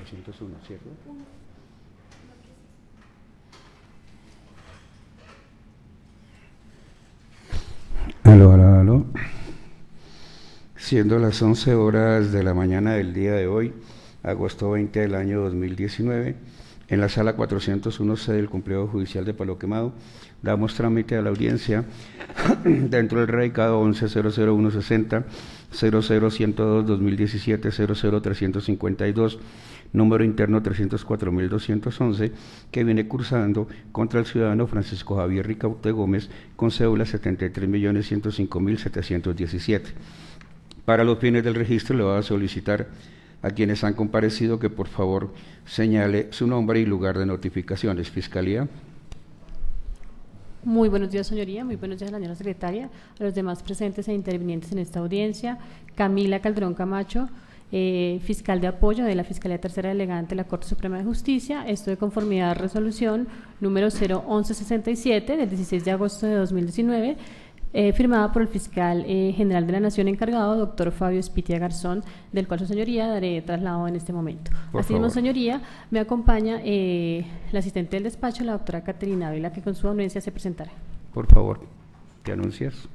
401, ¿cierto? Aló, aló, aló. Siendo las 11 horas de la mañana del día de hoy, agosto 20 del año 2019, en la sala 401C del Complejo Judicial de Palo Quemado, damos trámite a la audiencia dentro del radicado 11-00160, 00-102-2017, 00-352, número interno 304.211, que viene cursando contra el ciudadano Francisco Javier Ricaurte Gómez con cédula 73.105.717. Para los fines del registro le voy a solicitar a quienes han comparecido que por favor señale su nombre y lugar de notificaciones. Fiscalía. Muy buenos días, señoría. Muy buenos días, señora secretaria, a los demás presentes e intervinientes en esta audiencia. Camila Calderón Camacho, fiscal de apoyo de la Fiscalía Tercera Delegante de la Corte Suprema de Justicia. Esto de conformidad a resolución número 01167 del 16 de agosto de 2019, firmada por el fiscal general de la Nación encargado, doctor Fabio Espitia Garzón, del cual su señoría daré traslado en este momento. Asimismo, señoría, me acompaña la asistente del despacho, la doctora Caterina Ávila, que con su anuencia se presentará. Por favor, ¿te anuncias?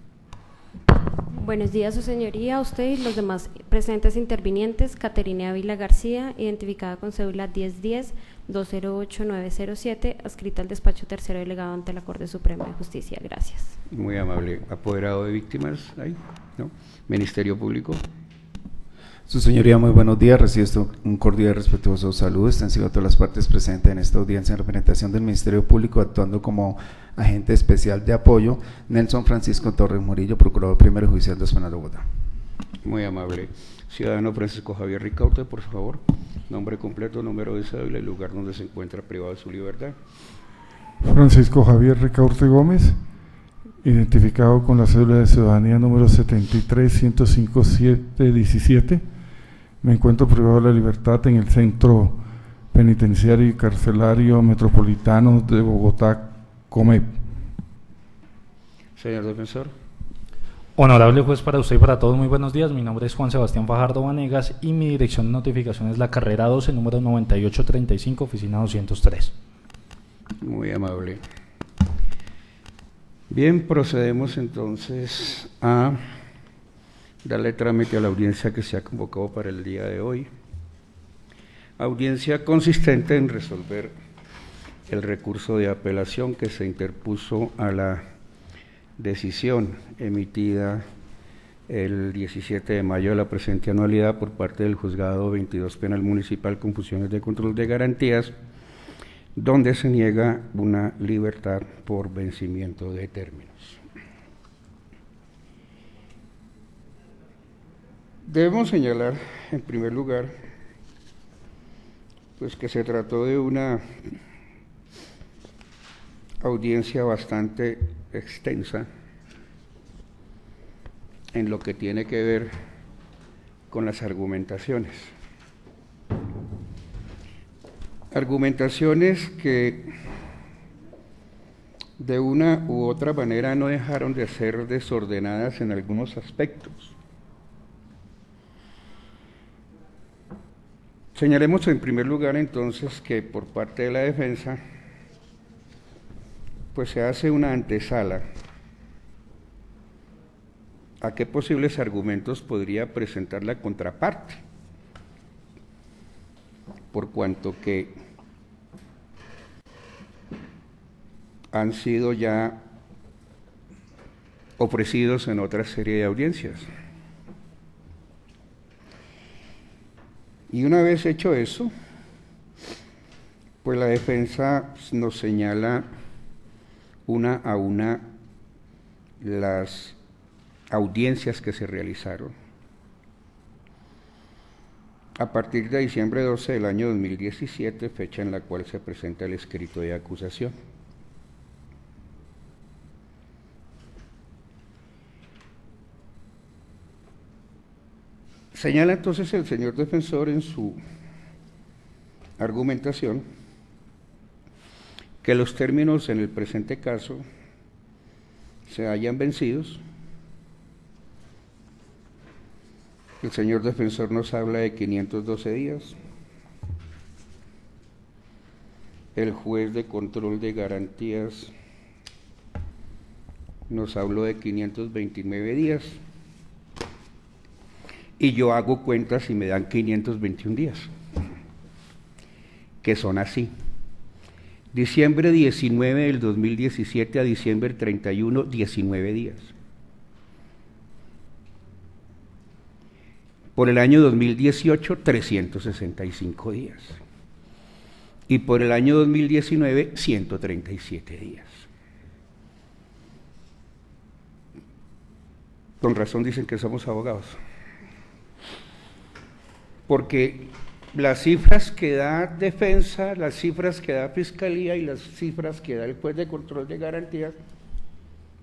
Buenos días, su señoría, a usted y los demás presentes intervinientes. Caterina Ávila García, identificada con cédula 1010-208907, adscrita al despacho tercero delegado ante la Corte Suprema de Justicia. Gracias. Muy amable. ¿Apoderado de víctimas? ¿Ahí? ¿No? ¿Ministerio Público? Su señoría, muy buenos días. Recibo un cordial y respetuoso saludo extensivo a todas las partes presentes en esta audiencia en representación del Ministerio Público, actuando como agente especial de apoyo, Nelson Francisco Torres Murillo, Procurador Primero Judicial de Penal de Bogotá. Muy amable. Ciudadano Francisco Javier Ricaurte, por favor. Nombre completo, número de cédula y lugar donde se encuentra privado de su libertad. Francisco Javier Ricaurte Gómez, identificado con la cédula de ciudadanía número 73-105-717. Me encuentro privado de la libertad en el Centro Penitenciario y Carcelario Metropolitano de Bogotá, COMEP. Señor defensor. Honorable juez, para usted y para todos, muy buenos días. Mi nombre es Juan Sebastián Fajardo Vanegas y mi dirección de notificación es la carrera 12, número 9835, oficina 203. Muy amable. Bien, procedemos entonces a darle trámite a la audiencia que se ha convocado para el día de hoy. Audiencia consistente en resolver el recurso de apelación que se interpuso a la decisión emitida el 17 de mayo de la presente anualidad por parte del Juzgado 22 Penal Municipal con funciones de control de garantías, donde se niega una libertad por vencimiento de términos. Debemos señalar, en primer lugar, pues que se trató de una audiencia bastante extensa en lo que tiene que ver con las argumentaciones. Argumentaciones que de una u otra manera no dejaron de ser desordenadas en algunos aspectos. Señalemos en primer lugar entonces que por parte de la defensa pues se hace una antesala a qué posibles argumentos podría presentar la contraparte, por cuanto que han sido ya ofrecidos en otra serie de audiencias. Y una vez hecho eso, pues la defensa nos señala una a una las audiencias que se realizaron a partir de diciembre 12 del año 2017, fecha en la cual se presenta el escrito de acusación. Señala entonces el señor defensor en su argumentación que los términos en el presente caso se hayan vencidos. El señor defensor nos habla de 512 días. el juez de control de garantías nos habló de 529 días y yo hago cuentas y me dan 521 días, que son así: diciembre 19 del 2017 a diciembre 31, 19 días. Por el año 2018, 365 días. Y por el año 2019, 137 días. Con razón dicen que somos abogados. Porque las cifras que da defensa, las cifras que da fiscalía y las cifras que da el juez de control de garantías,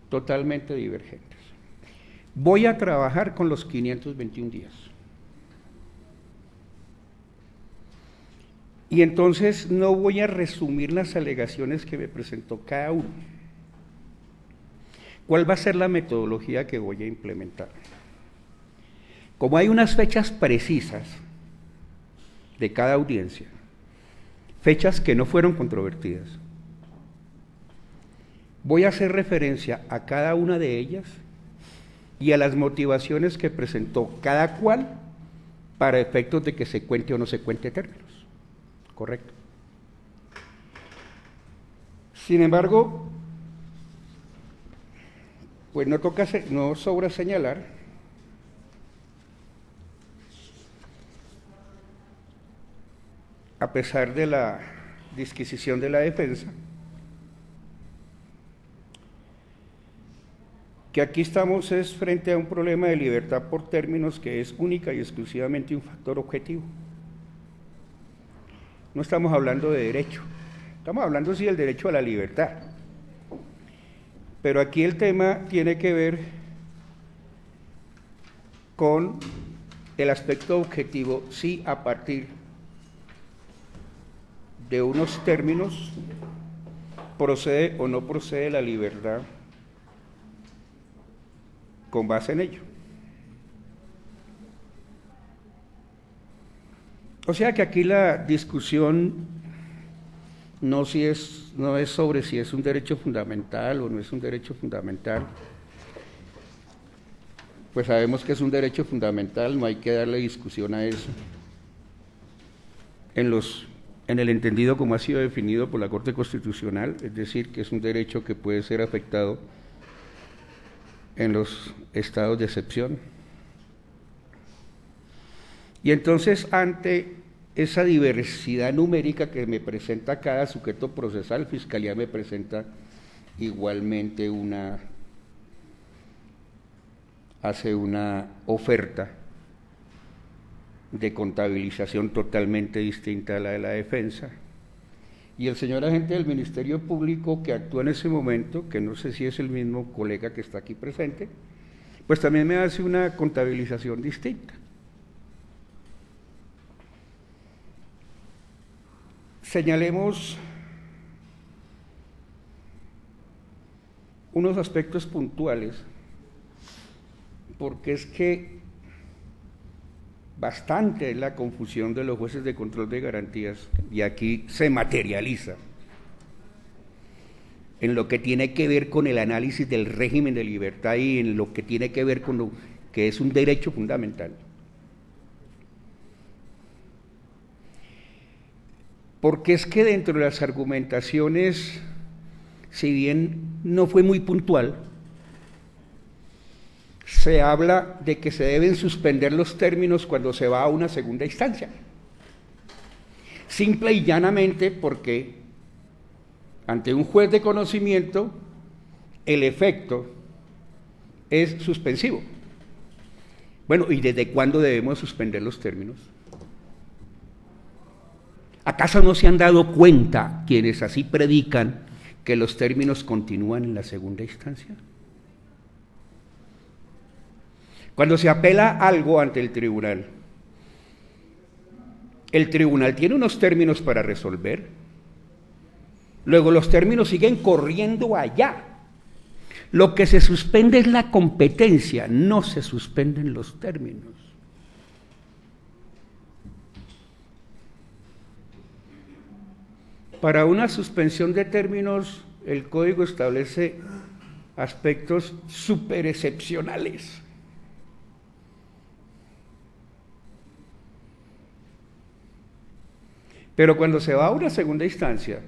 totalmente divergentes. Voy a trabajar con los 521 días. Y entonces no voy a resumir las alegaciones que me presentó cada uno. ¿Cuál va a ser la metodología que voy a implementar? Como hay unas fechas precisas de cada audiencia, fechas que no fueron controvertidas, voy a hacer referencia a cada una de ellas y a las motivaciones que presentó cada cual para efectos de que se cuente o no se cuente términos. Correcto. Sin embargo, pues no sobra señalar a pesar de la disquisición de la defensa, que aquí estamos es frente a un problema de libertad por términos que es única y exclusivamente un factor objetivo. No estamos hablando de derecho, estamos hablando sí del derecho a la libertad, pero aquí el tema tiene que ver con el aspecto objetivo, si a partir de unos términos procede o no procede la libertad con base en ello. O sea que aquí la discusión no es sobre si es un derecho fundamental o no es un derecho fundamental. Pues sabemos que es un derecho fundamental, no hay que darle discusión a eso. En el entendido como ha sido definido por la Corte Constitucional, es decir, que es un derecho que puede ser afectado en los estados de excepción. Y entonces, ante esa diversidad numérica que me presenta cada sujeto procesal, Fiscalía me presenta igualmente hace una oferta de contabilización totalmente distinta a la de la defensa. Y el señor agente del Ministerio Público que actuó en ese momento, que no sé si es el mismo colega que está aquí presente, pues también me hace una contabilización distinta. Señalemos unos aspectos puntuales, porque es que bastante es la confusión de los jueces de control de garantías, y aquí se materializa en lo que tiene que ver con el análisis del régimen de libertad y en lo que tiene que ver con lo que es un derecho fundamental. Porque es que dentro de las argumentaciones, si bien no fue muy puntual, se habla de que se deben suspender los términos cuando se va a una segunda instancia. Simple y llanamente porque ante un juez de conocimiento el efecto es suspensivo. Bueno, ¿y desde cuándo debemos suspender los términos? ¿Acaso no se han dado cuenta quienes así predican que los términos continúan en la segunda instancia? Cuando se apela algo ante el tribunal tiene unos términos para resolver, luego los términos siguen corriendo allá. Lo que se suspende es la competencia, no se suspenden los términos. Para una suspensión de términos, el Código establece aspectos súper excepcionales. Pero cuando se va a una segunda instancia,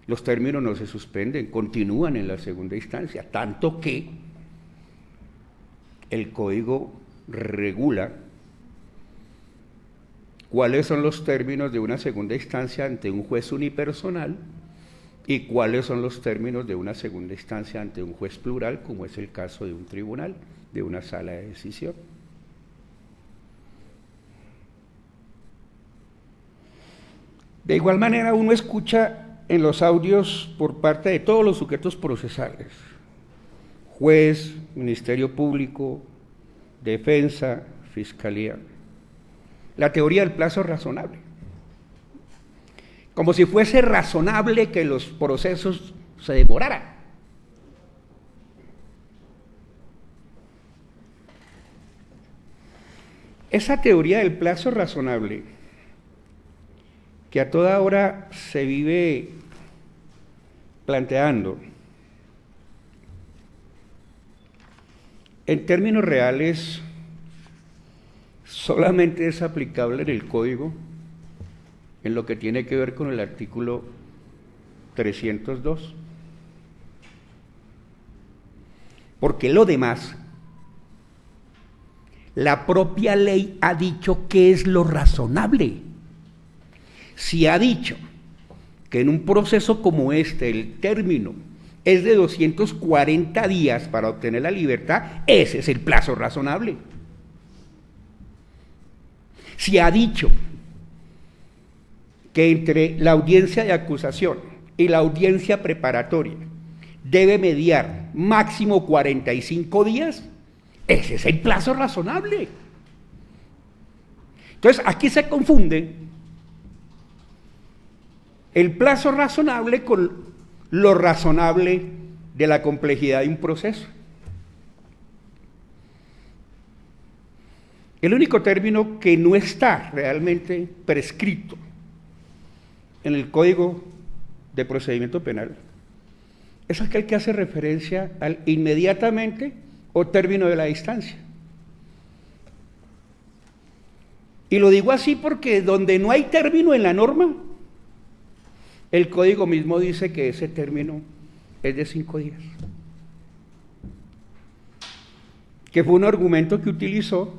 los términos no se suspenden, continúan en la segunda instancia, tanto que el Código regula cuáles son los términos de una segunda instancia ante un juez unipersonal y cuáles son los términos de una segunda instancia ante un juez plural, como es el caso de un tribunal, de una sala de decisión. De igual manera, uno escucha en los audios por parte de todos los sujetos procesales, juez, Ministerio Público, Defensa, Fiscalía, la teoría del plazo razonable, como si fuese razonable que los procesos se demoraran. Esa teoría del plazo razonable, que a toda hora se vive planteando, en términos reales, solamente es aplicable en el Código en lo que tiene que ver con el artículo 302. Porque lo demás, la propia ley ha dicho qué es lo razonable. Si ha dicho que en un proceso como este el término es de 240 días para obtener la libertad, ese es el plazo razonable. Si ha dicho que entre la audiencia de acusación y la audiencia preparatoria debe mediar máximo 45 días, ese es el plazo razonable. Entonces, aquí se confunde el plazo razonable con lo razonable de la complejidad de un proceso. El único término que no está realmente prescrito en el Código de Procedimiento Penal es aquel que hace referencia al inmediatamente o término de la distancia. Y lo digo así porque donde no hay término en la norma, el Código mismo dice que ese término es de 5 días. Que fue un argumento que utilizó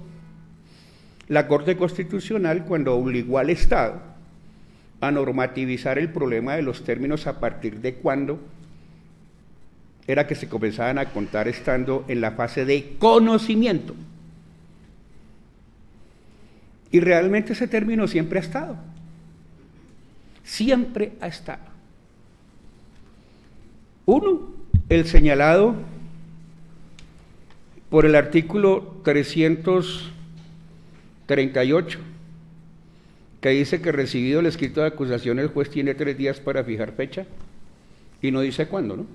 la Corte Constitucional cuando obligó al Estado a normativizar el problema de los términos a partir de cuándo era que se comenzaban a contar estando en la fase de conocimiento. Y realmente ese término siempre ha estado. Siempre ha estado. Uno, el señalado por el artículo 338, que dice que recibido el escrito de acusación el juez tiene 3 días para fijar fecha y no dice cuándo, ¿no?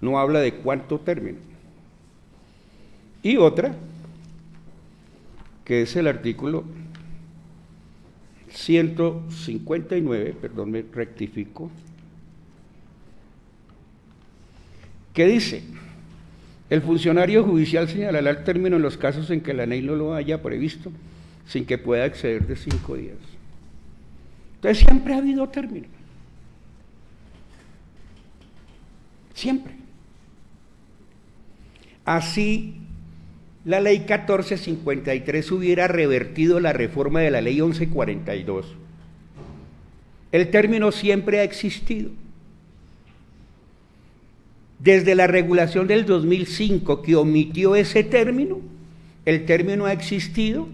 No habla de cuánto término. Y otra, que es el artículo 159, perdón, me rectifico, que dice: el funcionario judicial señalará el término en los casos en que la ley no lo haya previsto, sin que pueda exceder de 5 días. Entonces siempre ha habido término. Siempre. Así la ley 1453 hubiera revertido la reforma de la ley 1142. El término siempre ha existido. Desde la regulación del 2005 que omitió ese término, el término ha existido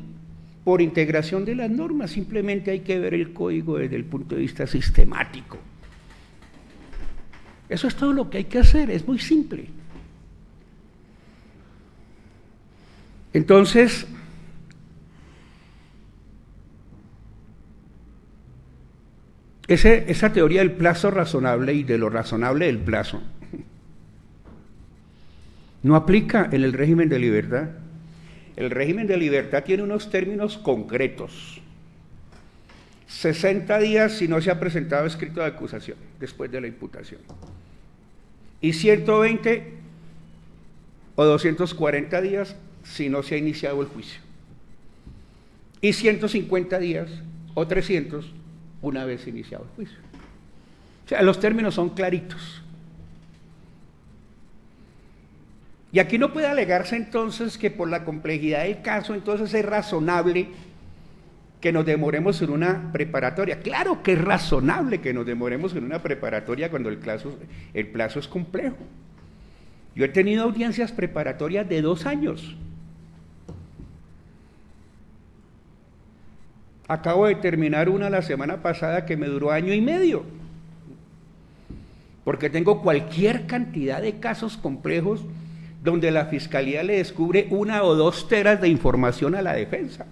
por integración de las normas. Simplemente hay que ver el código desde el punto de vista sistemático. Eso es todo lo que hay que hacer, es muy simple. Entonces, esa teoría del plazo razonable y de lo razonable del plazo no aplica en el régimen de libertad. El régimen de libertad tiene unos términos concretos 60 días si no se ha presentado escrito de acusación después de la imputación, y 120 o 240 días si no se ha iniciado el juicio, y 150 días o 300 una vez iniciado el juicio. O sea, los términos son claritos. Y aquí no puede alegarse entonces que por la complejidad del caso entonces es razonable que nos demoremos en una preparatoria. Claro que es razonable que nos demoremos en una preparatoria cuando el plazo es complejo. Yo he tenido audiencias preparatorias de 2 años. Acabo de terminar una la semana pasada que me duró 1 año y medio, porque tengo cualquier cantidad de casos complejos donde la Fiscalía le descubre 1 o 2 teras de información a la defensa.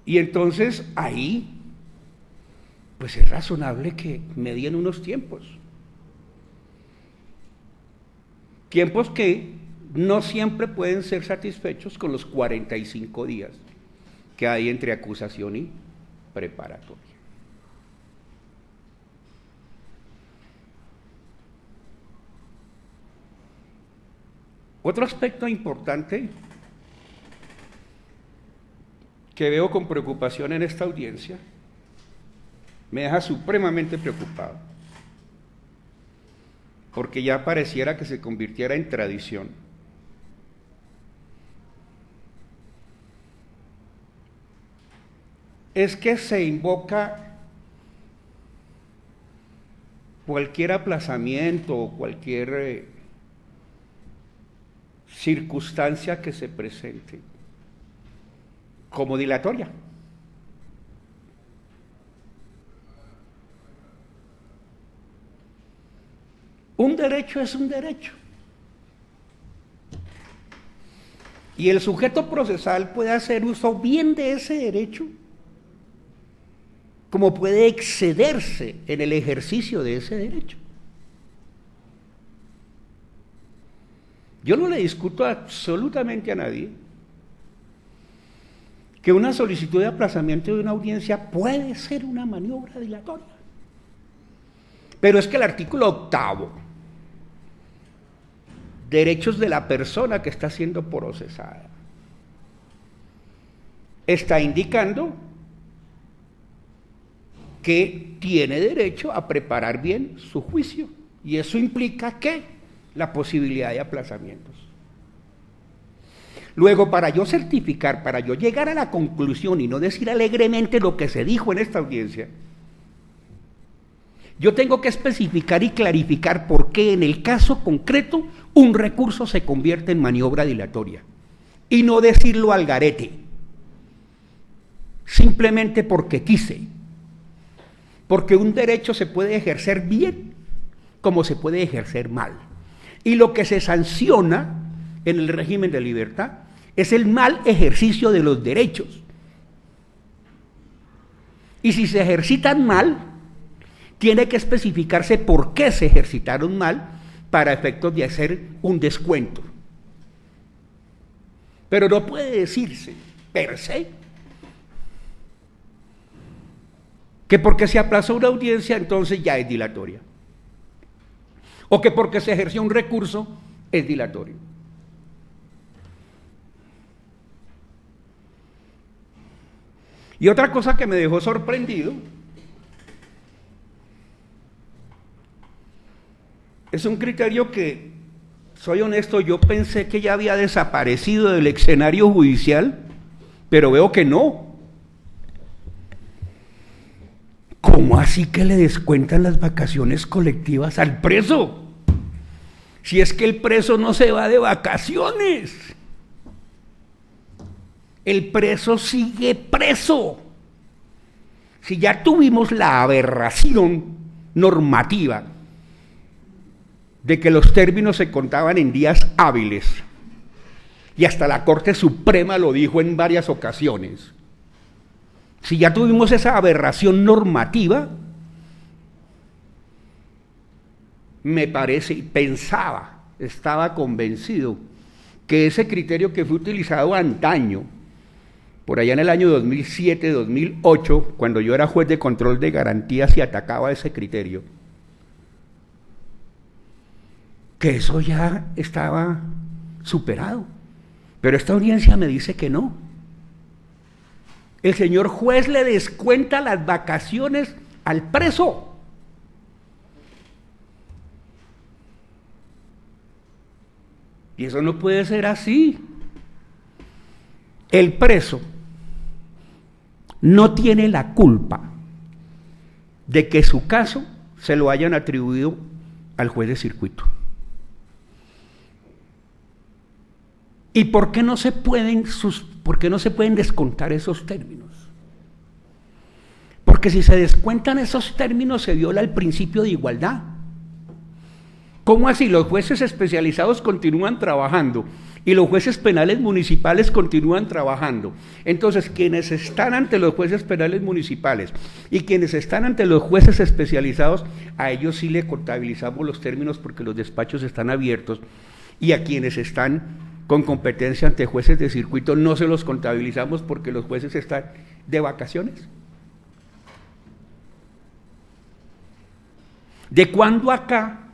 Y entonces ahí, pues es razonable que medien unos tiempos. Tiempos que no siempre pueden ser satisfechos con los 45 días que hay entre acusación y preparatoria. Otro aspecto importante que veo con preocupación en esta audiencia, me deja supremamente preocupado, porque ya pareciera que se convirtiera en tradición. Es que se invoca cualquier aplazamiento o cualquier circunstancia que se presente como dilatoria. Un derecho es un derecho. Y el sujeto procesal puede hacer uso bien de ese derecho, como puede excederse en el ejercicio de ese derecho. Yo no le discuto absolutamente a nadie que una solicitud de aplazamiento de una audiencia puede ser una maniobra dilatoria. Pero es que el artículo 8º, derechos de la persona que está siendo procesada, está indicando que tiene derecho a preparar bien su juicio, y eso implica que la posibilidad de aplazamientos. Luego, para yo certificar, para yo llegar a la conclusión y no decir alegremente lo que se dijo en esta audiencia, yo tengo que especificar y clarificar por qué en el caso concreto un recurso se convierte en maniobra dilatoria, y no decirlo al garete, simplemente porque quise, porque un derecho se puede ejercer bien como se puede ejercer mal, y lo que se sanciona en el régimen de libertad es el mal ejercicio de los derechos. Y si se ejercitan mal, tiene que especificarse por qué se ejercitaron mal para efectos de hacer un descuento. Pero no puede decirse per se que porque se aplazó una audiencia entonces ya es dilatoria, o que porque se ejerció un recurso es dilatorio. Y otra cosa que me dejó sorprendido es un criterio que, soy honesto, yo pensé que ya había desaparecido del escenario judicial, pero veo que no. ¿Cómo así que le descuentan las vacaciones colectivas al preso? Si es que el preso no se va de vacaciones. El preso sigue preso. Si ya tuvimos la aberración normativa de que los términos se contaban en días hábiles, y hasta la Corte Suprema lo dijo en varias ocasiones, si ya tuvimos esa aberración normativa, me parece, pensaba, estaba convencido que ese criterio que fue utilizado antaño, por allá en el año 2007, 2008, cuando yo era juez de control de garantías y atacaba ese criterio, que eso ya estaba superado. Pero esta audiencia me dice que no. El señor juez le descuenta las vacaciones al preso. Y eso no puede ser así. El preso no tiene la culpa de que su caso se lo hayan atribuido al juez de circuito. ¿Y por qué no se pueden descontar esos términos? Porque si se descuentan esos términos se viola el principio de igualdad. ¿Cómo así? Los jueces especializados continúan trabajando y los jueces penales municipales continúan trabajando. Entonces, quienes están ante los jueces penales municipales y quienes están ante los jueces especializados, a ellos sí le contabilizamos los términos porque los despachos están abiertos, y a quienes están con competencia ante jueces de circuito no se los contabilizamos porque los jueces están de vacaciones. ¿De cuándo acá?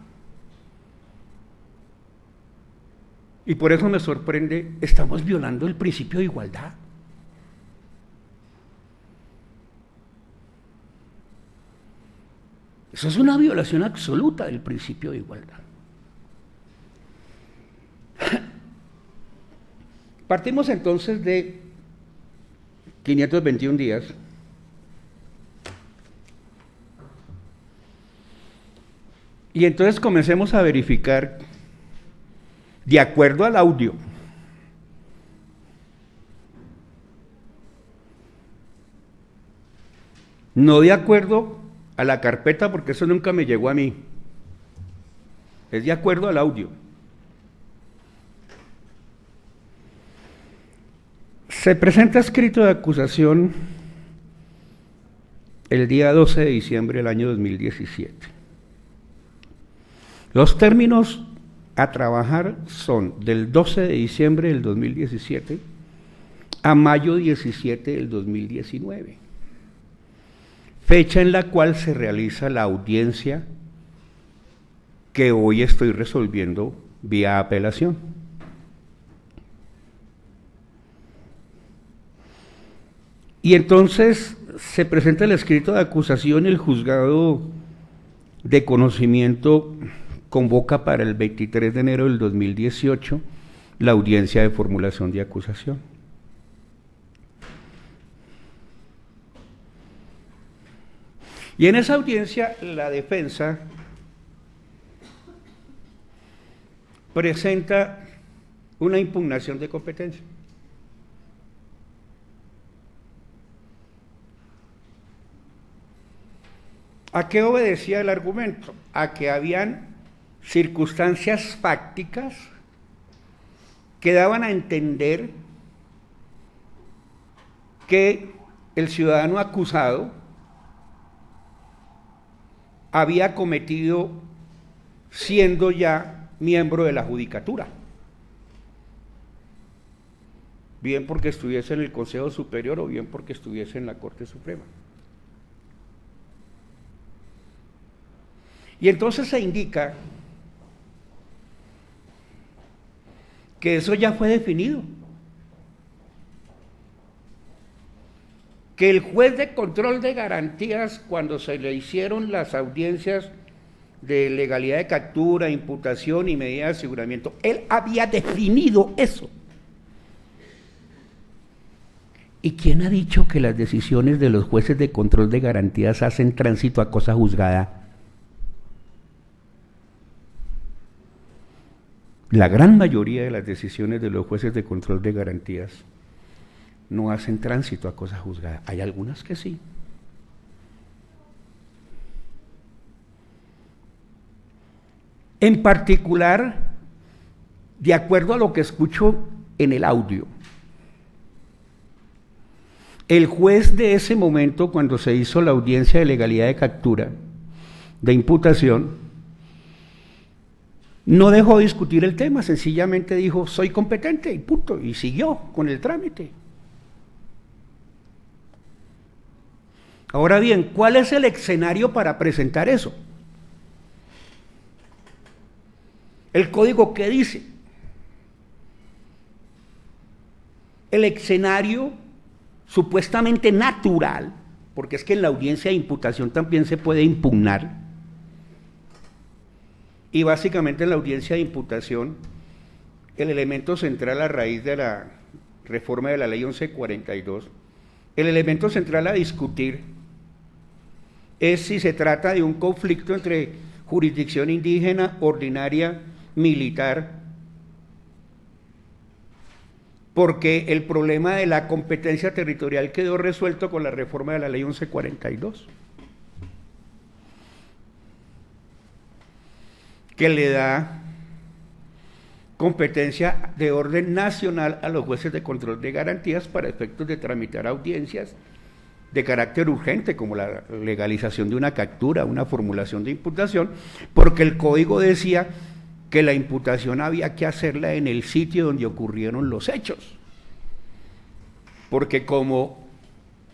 Y por eso me sorprende, estamos violando el principio de igualdad. Eso es una violación absoluta del principio de igualdad. Partimos entonces de 521 días. Y entonces comencemos a verificar, de acuerdo al audio, no de acuerdo a la carpeta, porque eso nunca me llegó a mí, es de acuerdo al audio. Se presenta escrito de acusación el día 12 de diciembre del año 2017. Los términos a trabajar son del 12 de diciembre del 2017 a mayo 17 del 2019, fecha en la cual se realiza la audiencia que hoy estoy resolviendo vía apelación. Y entonces se presenta el escrito de acusación, el juzgado de conocimiento convoca para el 23 de enero del 2018 la audiencia de formulación de acusación. Y en esa audiencia la defensa presenta una impugnación de competencia. ¿A qué obedecía el argumento? A que habían circunstancias fácticas que daban a entender que el ciudadano acusado había cometido, siendo ya miembro de la judicatura, bien porque estuviese en el Consejo Superior o bien porque estuviese en la Corte Suprema. Y entonces se indica que eso ya fue definido, que el juez de control de garantías, cuando se le hicieron las audiencias de legalidad de captura, imputación y medida de aseguramiento, él había definido eso. ¿Y quién ha dicho que las decisiones de los jueces de control de garantías hacen tránsito a cosa juzgada? La gran mayoría de las decisiones de los jueces de control de garantías no hacen tránsito a cosa juzgada. Hay algunas que sí. En particular, de acuerdo a lo que escucho en el audio, el juez de ese momento, cuando se hizo la audiencia de legalidad de captura, de imputación, no dejó de discutir el tema, sencillamente dijo, soy competente y punto, y siguió con el trámite. Ahora bien, ¿cuál es el escenario para presentar eso? ¿El código qué dice? El escenario supuestamente natural, porque es que en la audiencia de imputación también se puede impugnar, y básicamente en la audiencia de imputación, el elemento central a raíz de la reforma de la ley 1142, el elemento central a discutir es si se trata de un conflicto entre jurisdicción indígena, ordinaria, militar, porque el problema de la competencia territorial quedó resuelto con la reforma de la ley 1142, que le da competencia de orden nacional a los jueces de control de garantías para efectos de tramitar audiencias de carácter urgente, como la legalización de una captura, una formulación de imputación, porque el código decía que la imputación había que hacerla en el sitio donde ocurrieron los hechos, porque como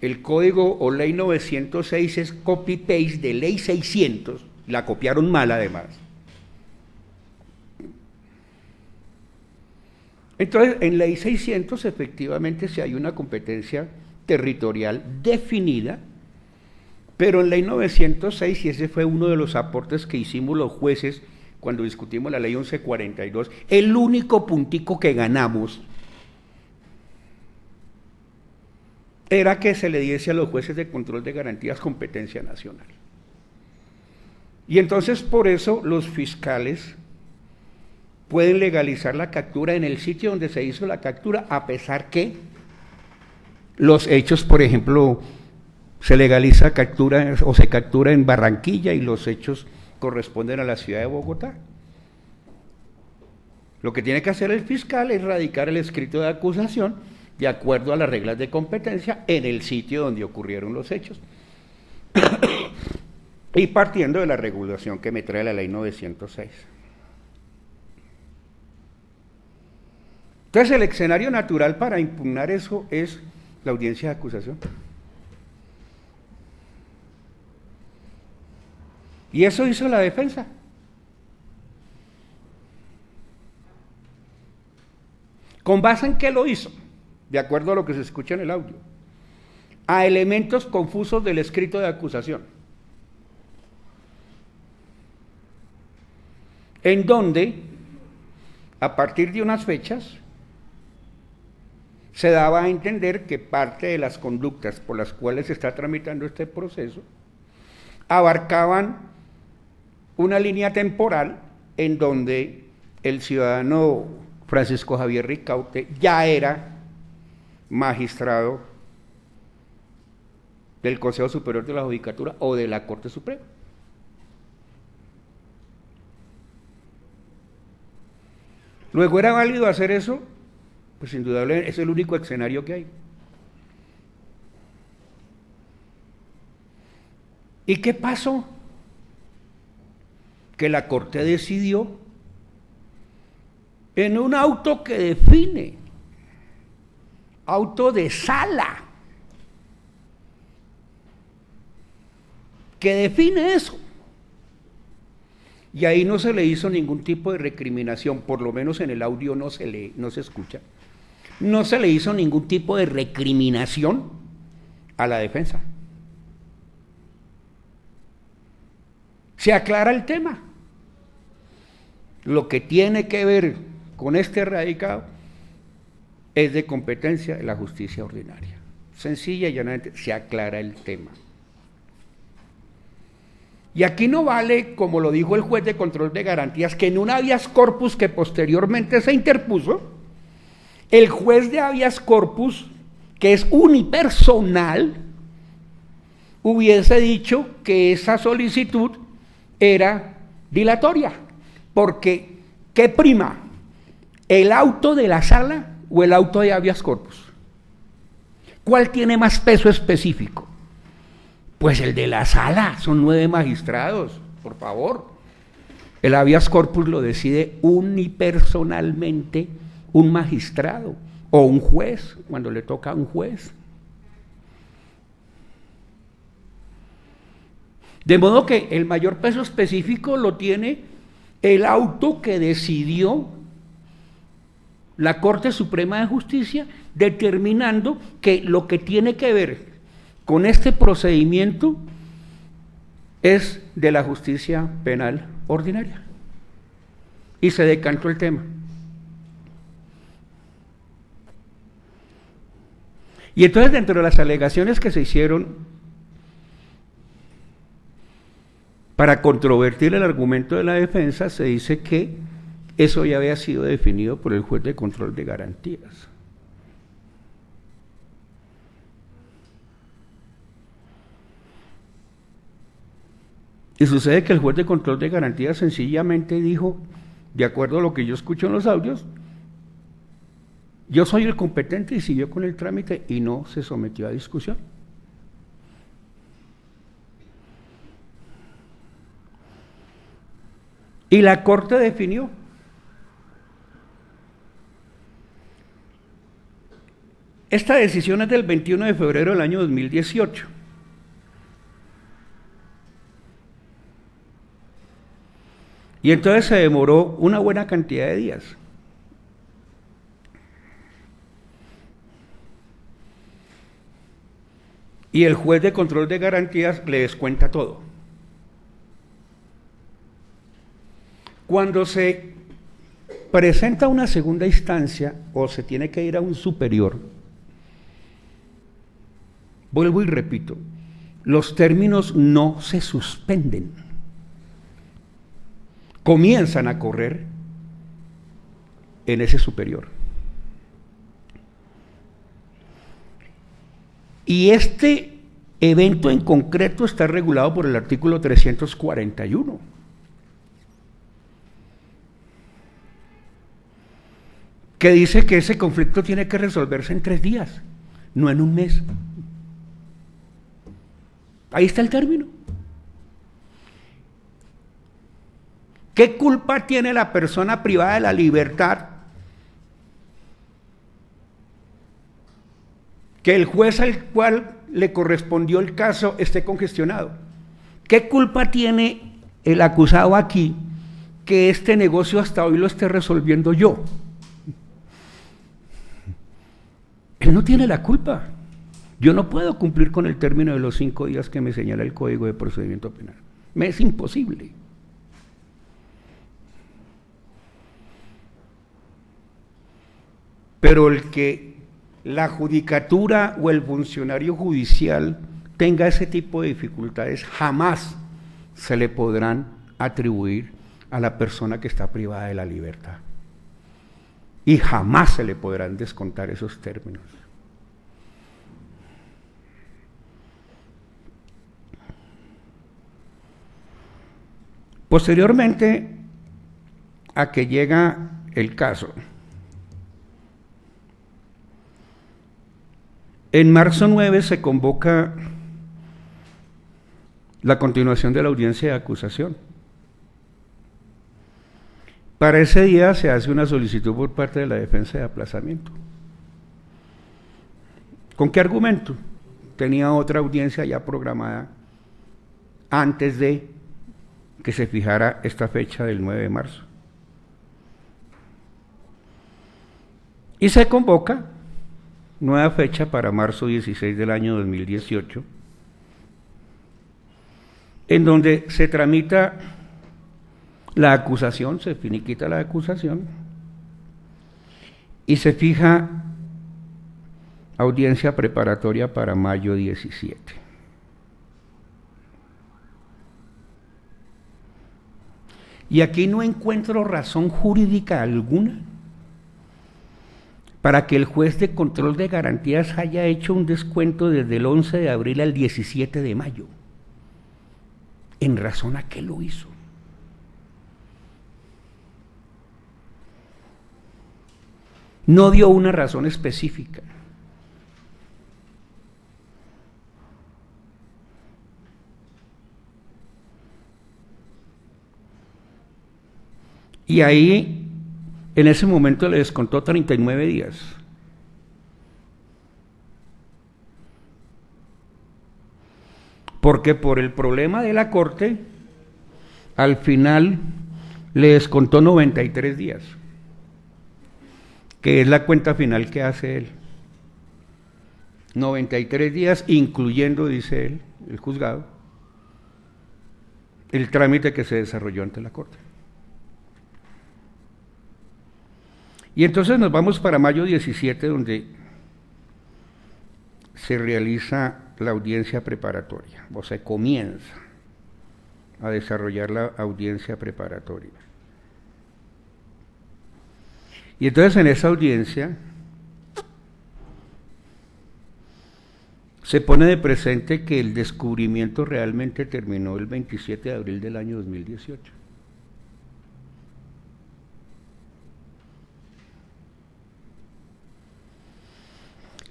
el código o ley 906 es copy-paste de ley 600, la copiaron mal además. Entonces, en ley 600 efectivamente sí hay una competencia territorial definida, pero en ley 906, y ese fue uno de los aportes que hicimos los jueces cuando discutimos la ley 1142, el único puntico que ganamos era que se le diese a los jueces de control de garantías competencia nacional. Y entonces por eso los fiscales pueden legalizar la captura en el sitio donde se hizo la captura, a pesar que los hechos, por ejemplo, se legaliza captura o se captura en Barranquilla y los hechos corresponden a la ciudad de Bogotá. Lo que tiene que hacer el fiscal es radicar el escrito de acusación de acuerdo a las reglas de competencia en el sitio donde ocurrieron los hechos y partiendo de la regulación que me trae la ley 906. Entonces el escenario natural para impugnar eso es la audiencia de acusación. Y eso hizo la defensa. ¿Con base en qué lo hizo? De acuerdo a lo que se escucha en el audio. A elementos confusos del escrito de acusación, en donde, a partir de unas fechas, se daba a entender que parte de las conductas por las cuales se está tramitando este proceso abarcaban una línea temporal en donde el ciudadano Francisco Javier Ricaurte ya era magistrado del Consejo Superior de la Judicatura o de la Corte Suprema. Luego, ¿era válido hacer eso? Pues indudablemente es el único escenario que hay. ¿Y qué pasó? Que la Corte decidió en un auto que define, auto de sala, que define eso. Y ahí no se le hizo ningún tipo de recriminación, por lo menos en el audio no se escucha. No se le hizo ningún tipo de recriminación a la defensa. Se aclara el tema. Lo que tiene que ver con este radicado es de competencia de la justicia ordinaria. Sencilla y llanamente se aclara el tema. Y aquí no vale, como lo dijo el juez de control de garantías, que en un habeas corpus que posteriormente se interpuso, el juez de habeas corpus, que es unipersonal, hubiese dicho que esa solicitud era dilatoria, porque ¿qué prima? ¿El auto de la sala o el auto de habeas corpus? ¿Cuál tiene más peso específico? Pues el de la sala, son 9 magistrados, por favor. El habeas corpus lo decide unipersonalmente un magistrado o un juez, cuando le toca a un juez. De modo que el mayor peso específico lo tiene el auto que decidió la Corte Suprema de Justicia, determinando que lo que tiene que ver con este procedimiento es de la justicia penal ordinaria. Y se decantó el tema. Y entonces, dentro de las alegaciones que se hicieron para controvertir el argumento de la defensa, se dice que eso ya había sido definido por el juez de control de garantías. Y sucede que el juez de control de garantías sencillamente dijo, de acuerdo a lo que yo escucho en los audios, yo soy el competente, y siguió con el trámite y no se sometió a discusión. Y la Corte definió. Esta decisión es del 21 de febrero del año 2018. Y entonces se demoró una buena cantidad de días. Y el juez de control de garantías le descuenta todo. Cuando se presenta una segunda instancia o se tiene que ir a un superior, vuelvo y repito, los términos no se suspenden, comienzan a correr en ese superior. Y este evento en concreto está regulado por el artículo 341. Que dice que ese conflicto tiene que resolverse en 3 días, no en un mes. Ahí está el término. ¿Qué culpa tiene la persona privada de la libertad que el juez al cual le correspondió el caso esté congestionado? ¿Qué culpa tiene el acusado aquí que este negocio hasta hoy lo esté resolviendo yo? Él no tiene la culpa. Yo no puedo cumplir con el término de los 5 días que me señala el Código de Procedimiento Penal. Me es imposible. Pero el que la judicatura o el funcionario judicial tenga ese tipo de dificultades, jamás se le podrán atribuir a la persona que está privada de la libertad. Y jamás se le podrán descontar esos términos. Posteriormente a que llega el caso, en marzo 9 se convoca la continuación de la audiencia de acusación. Para ese día se hace una solicitud por parte de la defensa de aplazamiento. ¿Con qué argumento? Tenía otra audiencia ya programada antes de que se fijara esta fecha del 9 de marzo. Y se convoca nueva fecha para marzo 16 del año 2018, en donde se tramita la acusación, se finiquita la acusación y se fija audiencia preparatoria para mayo 17. Y aquí no encuentro razón jurídica alguna para que el juez de control de garantías haya hecho un descuento desde el 11 de abril al 17 de mayo. ¿En razón a qué lo hizo? No dio una razón específica. Y ahí, en ese momento le descontó 39 días. Porque por el problema de la Corte, al final le descontó 93 días, que es la cuenta final que hace él. 93 días, incluyendo, dice él, el juzgado, el trámite que se desarrolló ante la Corte. Y entonces nos vamos para mayo 17, donde se realiza la audiencia preparatoria, o se comienza a desarrollar la audiencia preparatoria. Y entonces en esa audiencia se pone de presente que el descubrimiento realmente terminó el 27 de abril del año 2018.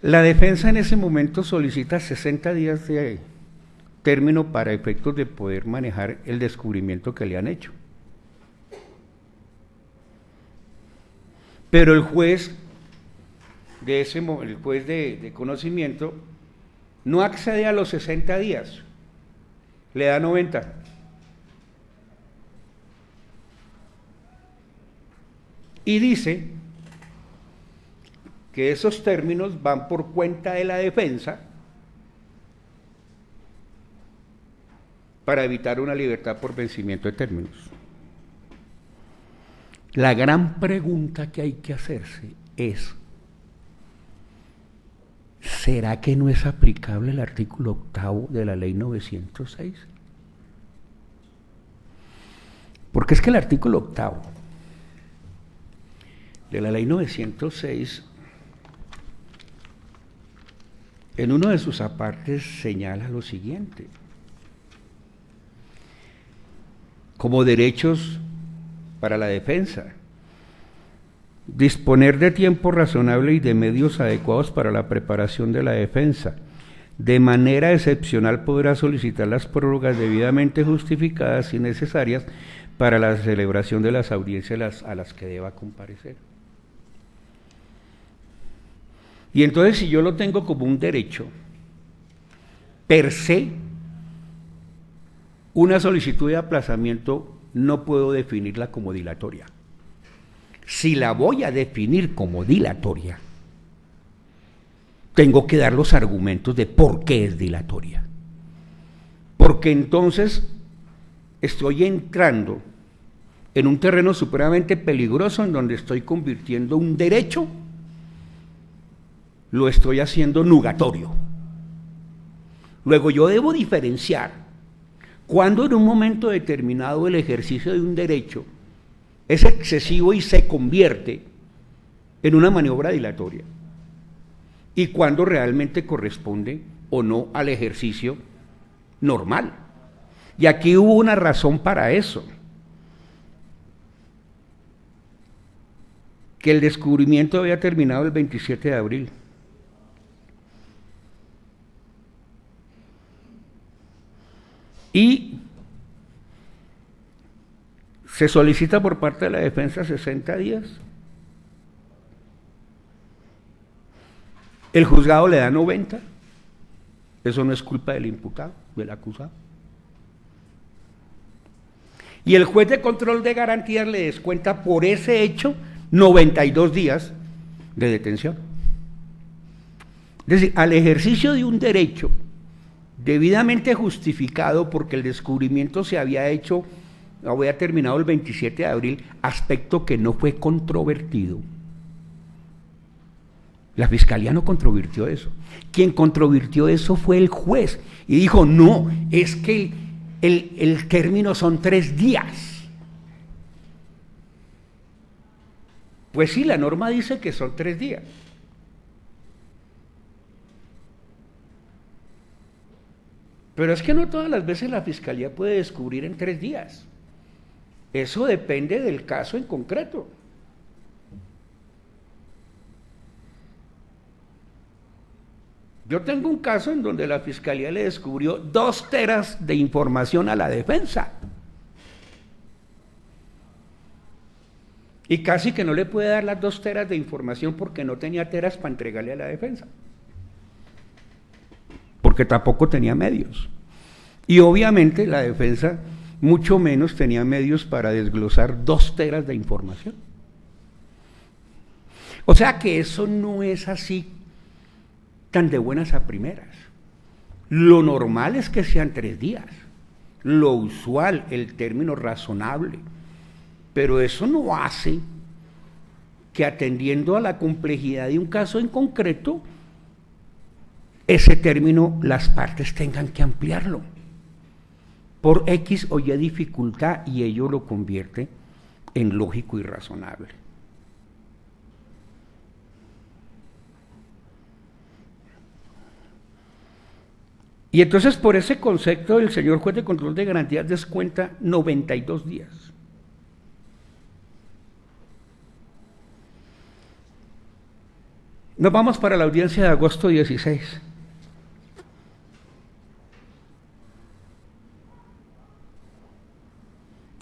La defensa en ese momento solicita 60 días de término para efectos de poder manejar el descubrimiento que le han hecho. Pero el juez de conocimiento no accede a los 60 días, le da 90. Y dice que esos términos van por cuenta de la defensa para evitar una libertad por vencimiento de términos. La gran pregunta que hay que hacerse es: ¿será que no es aplicable el artículo 8º de la ley 906? Porque es que el artículo 8º de la ley 906, en uno de sus apartes señala lo siguiente: como derechos para la defensa, disponer de tiempo razonable y de medios adecuados para la preparación de la defensa. De manera excepcional podrá solicitar las prórrogas debidamente justificadas y necesarias para la celebración de las audiencias a las que deba comparecer. Y entonces, si yo lo tengo como un derecho, per se, una solicitud de aplazamiento no puedo definirla como dilatoria. Si la voy a definir como dilatoria, tengo que dar los argumentos de por qué es dilatoria. Porque entonces estoy entrando en un terreno supremamente peligroso en donde estoy convirtiendo un derecho, lo estoy haciendo nugatorio. Luego yo debo diferenciar cuando en un momento determinado el ejercicio de un derecho es excesivo y se convierte en una maniobra dilatoria, y cuando realmente corresponde o no al ejercicio normal. Y aquí hubo una razón para eso: que el descubrimiento había terminado el 27 de abril. Y se solicita por parte de la defensa 60 días. El juzgado le da 90. Eso no es culpa del imputado, del acusado. Y el juez de control de garantías le descuenta por ese hecho 92 días de detención. Es decir, al ejercicio de un derecho debidamente justificado, porque el descubrimiento se había hecho, había terminado el 27 de abril, aspecto que no fue controvertido. La fiscalía no controvirtió eso. Quien controvirtió eso fue el juez y dijo: no, es que el término son 3 días. Pues sí, la norma dice que son 3 días. Pero es que no todas las veces la fiscalía puede descubrir en 3 días. Eso depende del caso en concreto. Yo tengo un caso en donde la fiscalía le descubrió 2 teras de información a la defensa. Y casi que no le puede dar las 2 teras de información porque no tenía teras para entregarle a la defensa. Porque tampoco tenía medios. Y obviamente la defensa mucho menos tenía medios para desglosar 2 teras de información. O sea que eso no es así tan de buenas a primeras. Lo normal es que sean 3 días. Lo usual, el término razonable. Pero eso no hace que atendiendo a la complejidad de un caso en concreto, ese término las partes tengan que ampliarlo por X o Y dificultad, y ello lo convierte en lógico y razonable. Y entonces por ese concepto el señor juez de control de garantías descuenta 92 días. Nos vamos para la audiencia de agosto 16.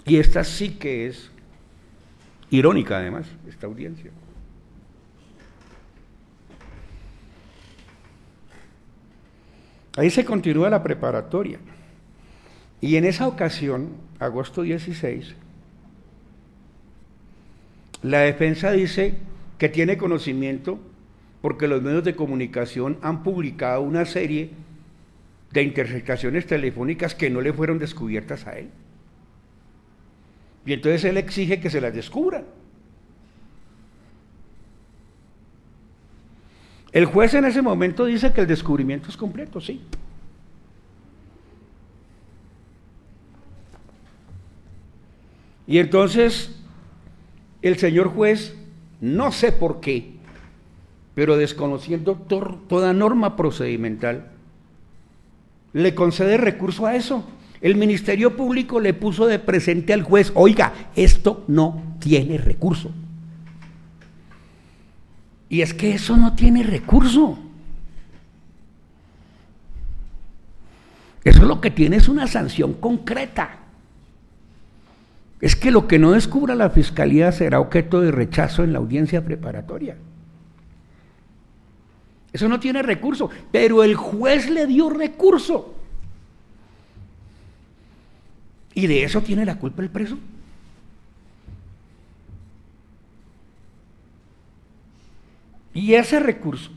Y esta sí que es irónica además, esta audiencia. Ahí se continúa la preparatoria. Y en esa ocasión, agosto 16, la defensa dice que tiene conocimiento porque los medios de comunicación han publicado una serie de interceptaciones telefónicas que no le fueron descubiertas a él. Y entonces él exige que se las descubran. El juez en ese momento dice que el descubrimiento es completo, sí. Y entonces el señor juez, no sé por qué, pero desconociendo toda norma procedimental, le concede recurso a eso. El Ministerio Público le puso de presente al juez, oiga, esto no tiene recurso. Y es que eso no tiene recurso. Eso lo que tiene es una sanción concreta. Es que lo que no descubra la Fiscalía será objeto de rechazo en la audiencia preparatoria. Eso no tiene recurso, pero el juez le dio recurso. ¿Y de eso tiene la culpa el preso? Y ese recurso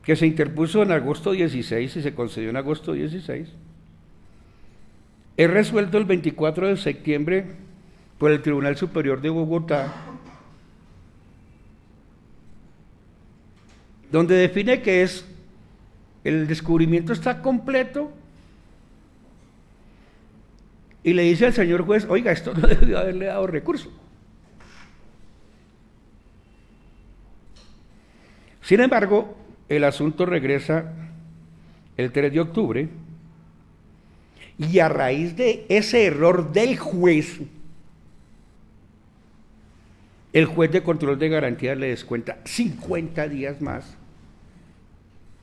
que se interpuso en agosto 16 y se concedió en agosto 16, es resuelto el 24 de septiembre por el Tribunal Superior de Bogotá, donde define que el descubrimiento está completo y le dice al señor juez, oiga, esto no debió haberle dado recurso. Sin embargo, el asunto regresa el 3 de octubre y a raíz de ese error del juez, el juez de control de garantías le descuenta 50 días más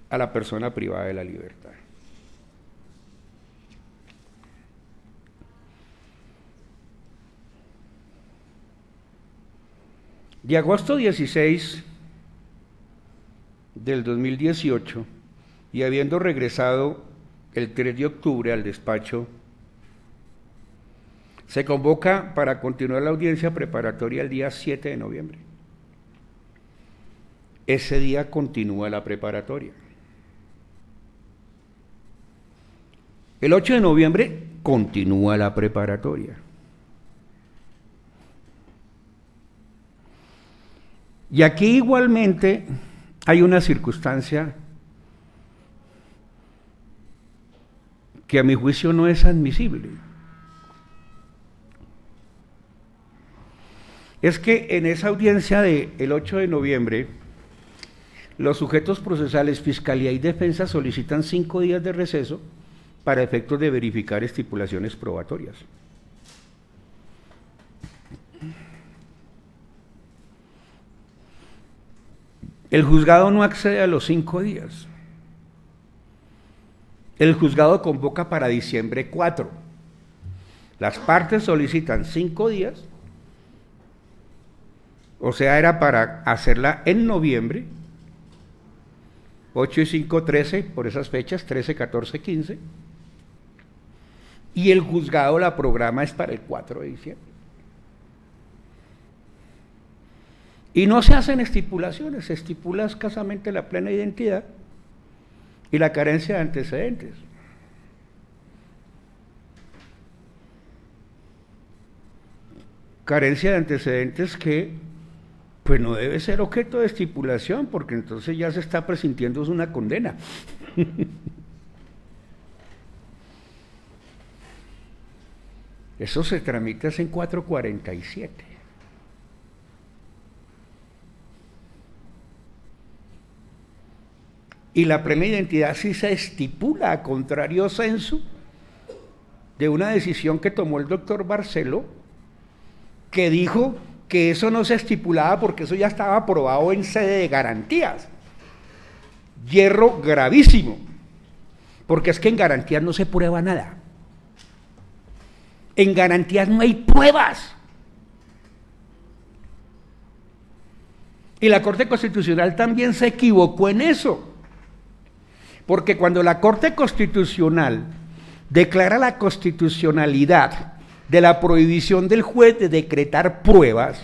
a la persona privada de la libertad. De agosto 16 del 2018 y habiendo regresado el 3 de octubre al despacho, se convoca para continuar la audiencia preparatoria el día 7 de noviembre. Ese día continúa la preparatoria. El 8 de noviembre continúa la preparatoria. Y aquí igualmente hay una circunstancia que a mi juicio no es admisible. Es que en esa audiencia del 8 de noviembre, los sujetos procesales, Fiscalía y Defensa solicitan 5 días de receso para efectos de verificar estipulaciones probatorias. El juzgado no accede a los 5 días. El juzgado convoca para diciembre 4. Las partes solicitan 5 días, o sea, era para hacerla en noviembre, 8 y 5, 13, por esas fechas, 13, 14, 15, y el juzgado la programa es para el 4 de diciembre. Y no se hacen estipulaciones, se estipula escasamente la plena identidad y la carencia de antecedentes. Carencia de antecedentes que pues no debe ser objeto de estipulación, porque entonces ya se está presintiendo una condena. Eso se tramita en 447. Y la plena identidad sí se estipula a contrario censo de una decisión que tomó el doctor Barceló, que dijo que eso no se estipulaba porque eso ya estaba aprobado en sede de garantías. Hierro gravísimo, porque es que en garantías no se prueba nada. En garantías no hay pruebas. Y la Corte Constitucional también se equivocó en eso. Porque cuando la Corte Constitucional declara la constitucionalidad de la prohibición del juez de decretar pruebas,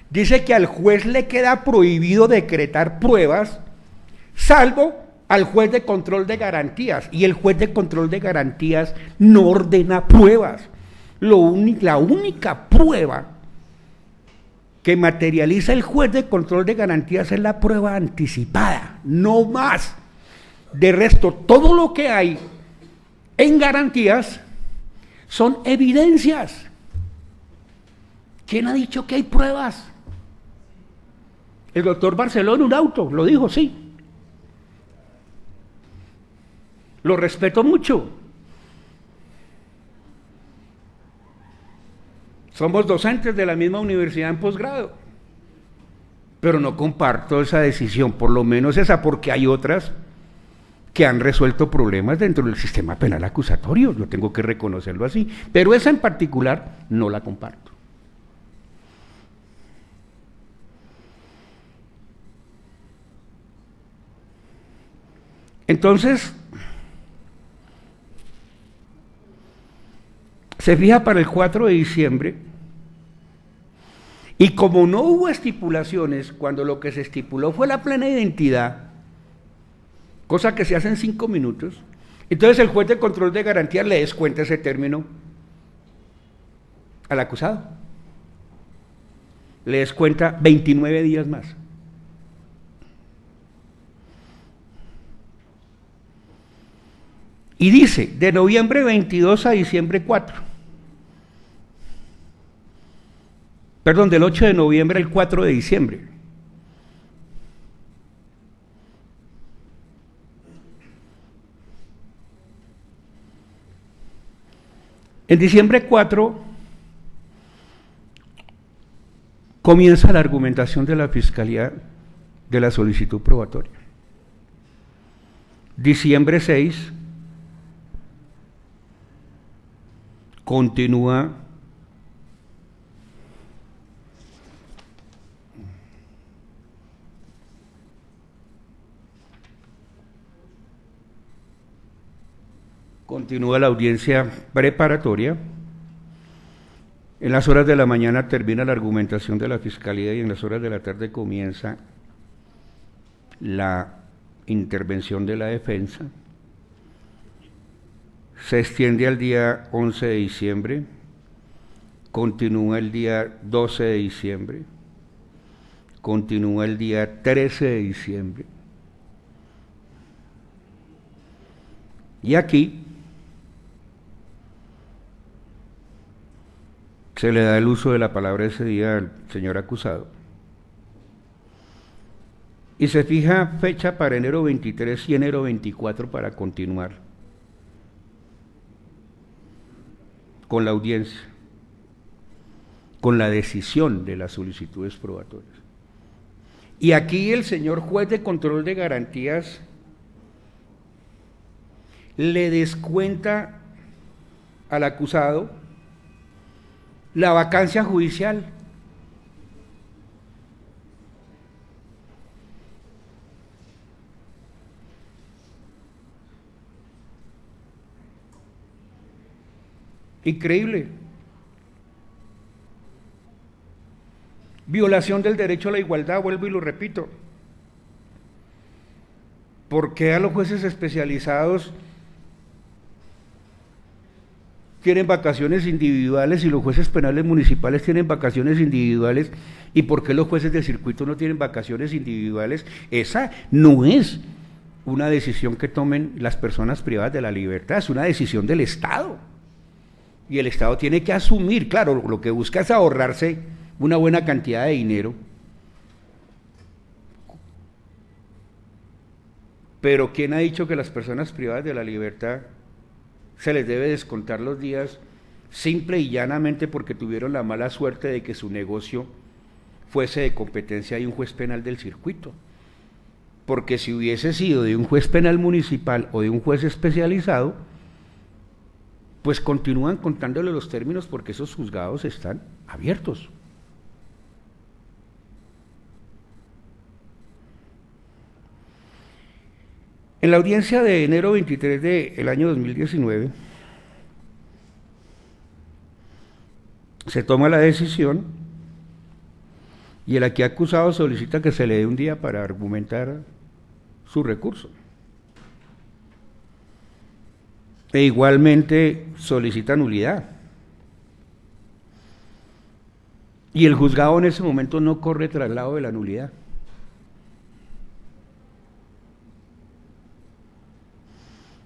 dice que al juez le queda prohibido decretar pruebas, salvo al juez de control de garantías, y el juez de control de garantías no ordena pruebas. La única prueba que materializa el juez de control de garantías es la prueba anticipada, no más. De resto, todo lo que hay en garantías son evidencias. ¿Quién ha dicho que hay pruebas? El doctor Barceló en un auto lo dijo, sí. Lo respeto mucho. Somos docentes de la misma universidad en posgrado, pero no comparto esa decisión, por lo menos esa, porque hay otras que han resuelto problemas dentro del sistema penal acusatorio, yo tengo que reconocerlo así, pero esa en particular no la comparto. Entonces, se fija para el 4 de diciembre, y como no hubo estipulaciones, cuando lo que se estipuló fue la plena identidad, cosa que se hace en 5 minutos, entonces el juez de control de garantías le descuenta ese término al acusado, le descuenta 29 días más. Y dice, de noviembre 22 a diciembre 4. Perdón, del 8 de noviembre al 4 de diciembre. En diciembre 4 comienza la argumentación de la Fiscalía de la solicitud probatoria. Diciembre 6 continúa la audiencia preparatoria. En las horas de la mañana termina la argumentación de la Fiscalía y en las horas de la tarde comienza la intervención de la defensa. Se extiende al día 11 de diciembre, continúa el día 12 de diciembre, continúa el día 13 de diciembre. Y aquí se le da el uso de la palabra ese día al señor acusado. Y se fija fecha para enero 23 y enero 24 para continuar con la audiencia, con la decisión de las solicitudes probatorias. Y aquí el señor juez de control de garantías le descuenta al acusado la vacancia judicial. Increíble. Violación del derecho a la igualdad, vuelvo y lo repito. ¿Por qué a los jueces especializados tienen vacaciones individuales y los jueces penales municipales tienen vacaciones individuales? ¿Y por qué los jueces de circuito no tienen vacaciones individuales? Esa no es una decisión que tomen las personas privadas de la libertad, es una decisión del Estado. Y el Estado tiene que asumir, claro, lo que busca es ahorrarse una buena cantidad de dinero, pero ¿quién ha dicho que las personas privadas de la libertad se les debe descontar los días simple y llanamente porque tuvieron la mala suerte de que su negocio fuese de competencia de un juez penal del circuito? Porque si hubiese sido de un juez penal municipal o de un juez especializado, pues continúan contándole los términos porque esos juzgados están abiertos. En la audiencia de enero 23 del año 2019, se toma la decisión y el aquí acusado solicita que se le dé un día para argumentar su recurso. E igualmente solicita nulidad. Y el juzgado en ese momento no corre traslado de la nulidad.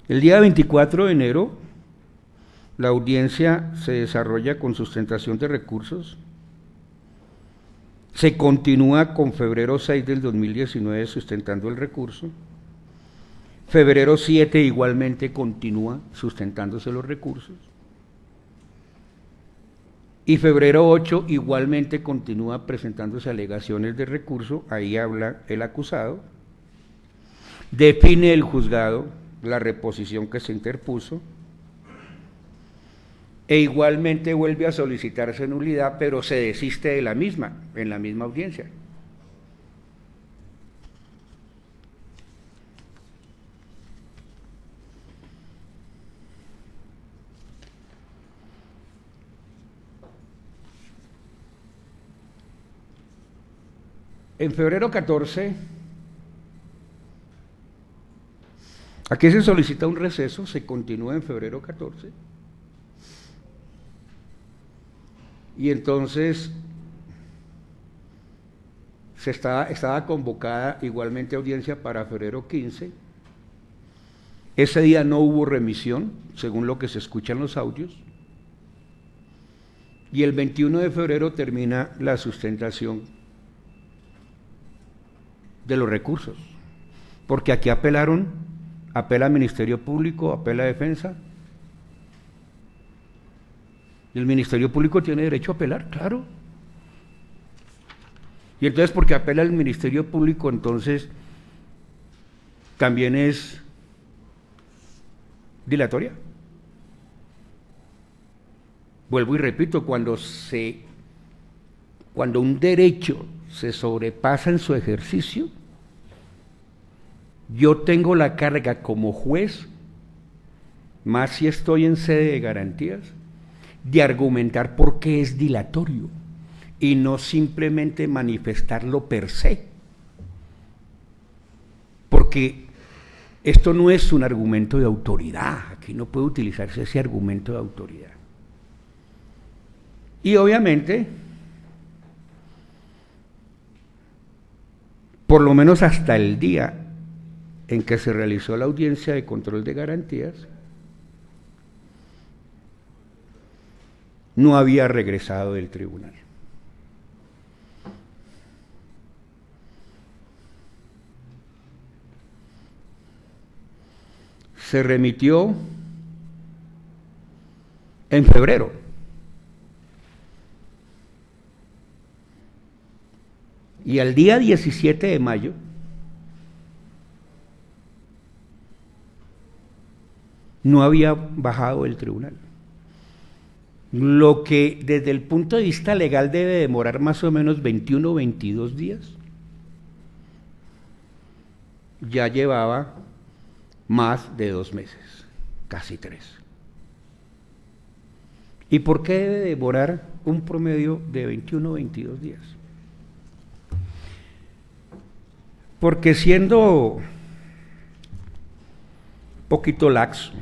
El día 24 de enero, la audiencia se desarrolla con sustentación de recursos. Se continúa con febrero 6 del 2019 sustentando el recurso. Febrero 7 igualmente continúa sustentándose los recursos. Y febrero 8 igualmente continúa presentándose alegaciones de recurso, ahí habla el acusado. Define el juzgado la reposición que se interpuso. E igualmente vuelve a solicitarse nulidad, pero se desiste de la misma, en la misma audiencia. En febrero 14, aquí se solicita un receso, se continúa en febrero 14, y entonces estaba convocada igualmente audiencia para febrero 15, ese día no hubo remisión, según lo que se escucha en los audios, y el 21 de febrero termina la sustentación de los recursos, porque aquí apela Ministerio Público, apela Defensa. ¿Y el Ministerio Público tiene derecho a apelar? Claro. Y entonces, porque apela el Ministerio Público, entonces también es dilatoria. Vuelvo y repito, cuando un derecho se sobrepasa en su ejercicio, yo tengo la carga como juez, más si estoy en sede de garantías, de argumentar por qué es dilatorio y no simplemente manifestarlo per se, porque esto no es un argumento de autoridad, aquí no puede utilizarse ese argumento de autoridad. Y obviamente, por lo menos hasta el día en que se realizó la audiencia de control de garantías, no había regresado del tribunal. Se remitió en febrero. Y al día 17 de mayo, no había bajado del tribunal. lo que desde el punto de vista legal debe demorar más o menos 21 o 22 días, ya llevaba más de 2 meses, casi 3. ¿Y por qué debe demorar un promedio de 21 o 22 días? Porque siendo poquito laxo,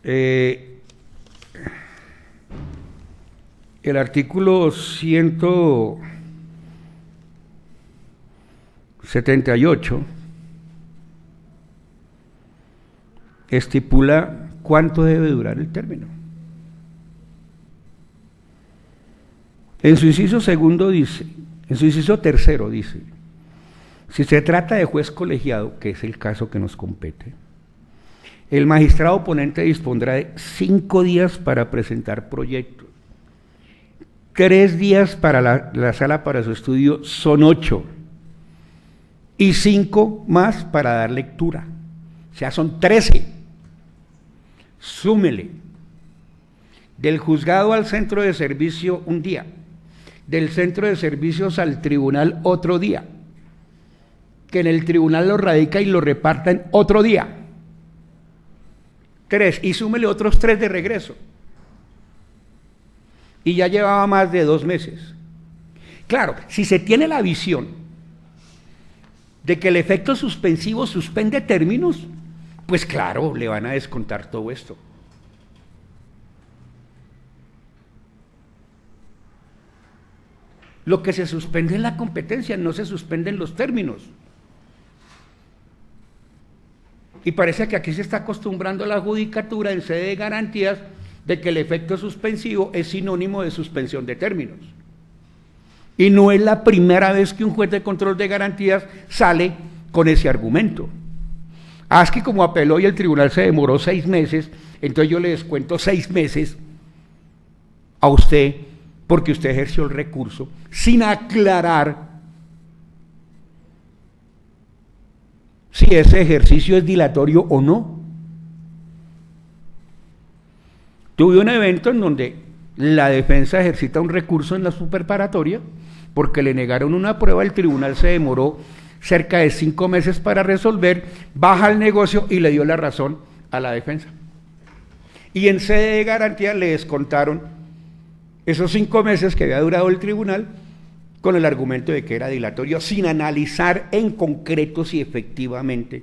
el artículo 178 estipula cuánto debe durar el término. En su inciso segundo dice, en su inciso tercero dice, si se trata de juez colegiado, que es el caso que nos compete, el magistrado ponente dispondrá de 5 días para presentar proyectos, 3 días para la sala para su estudio, son 8, y 5 más para dar lectura, o sea, son 13. Súmele, del juzgado al centro de servicio un día, del centro de servicios al tribunal otro día, que en el tribunal lo radica y lo reparta en otro día, 3, y súmele otros 3 de regreso, y ya llevaba más de 2 meses. Claro, si se tiene la visión de que el efecto suspensivo suspende términos, pues claro, le van a descontar todo esto. Lo que se suspende es la competencia, no se suspenden los términos. Y parece que aquí se está acostumbrando la judicatura en sede de garantías de que el efecto suspensivo es sinónimo de suspensión de términos. Y no es la primera vez que un juez de control de garantías sale con ese argumento. Es que como apeló y el tribunal se demoró 6 meses, entonces yo le descuento 6 meses a usted porque usted ejerció el recurso sin aclarar si ese ejercicio es dilatorio o no. Tuve un evento en donde la defensa ejercita un recurso en la superparatoria porque le negaron una prueba, el tribunal se demoró cerca de 5 meses para resolver, baja el negocio y le dio la razón a la defensa. Y en sede de garantía le descontaron esos 5 meses que había durado el tribunal con el argumento de que era dilatorio, sin analizar en concreto si efectivamente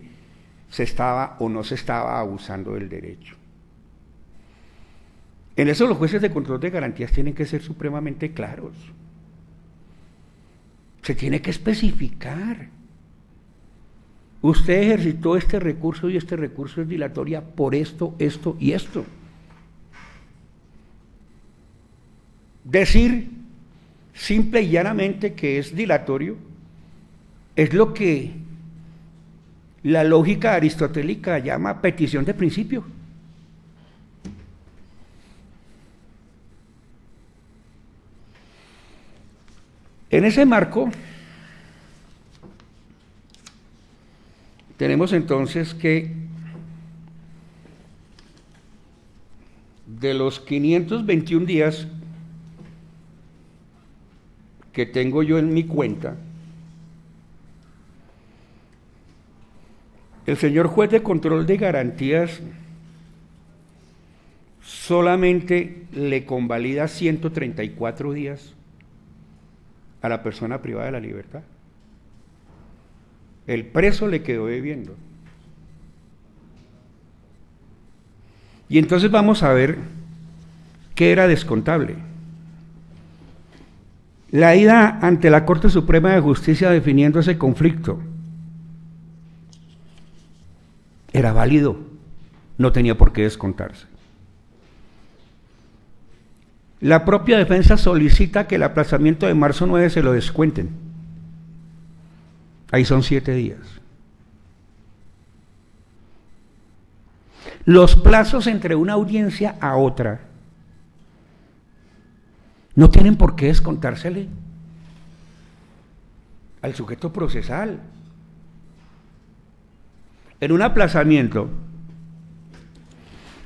se estaba o no se estaba abusando del derecho. En eso los jueces de control de garantías tienen que ser supremamente claros. Se tiene que especificar. Usted ejercitó este recurso y este recurso es dilatoria por esto, esto y esto. Decir simple y llanamente que es dilatorio es lo que la lógica aristotélica llama petición de principio. En ese marco, tenemos entonces que de los 521 días que tengo yo en mi cuenta, el señor juez de control de garantías solamente le convalida 134 días a la persona privada de la libertad. El preso le quedó debiendo. Y entonces vamos a ver qué era descontable. La ida ante la Corte Suprema de Justicia definiendo ese conflicto era válido, no tenía por qué descontarse. La propia defensa solicita que el aplazamiento de marzo 9 se lo descuenten. Ahí son 7 días. Los plazos entre una audiencia a otra no tienen por qué descontársele al sujeto procesal. En un aplazamiento,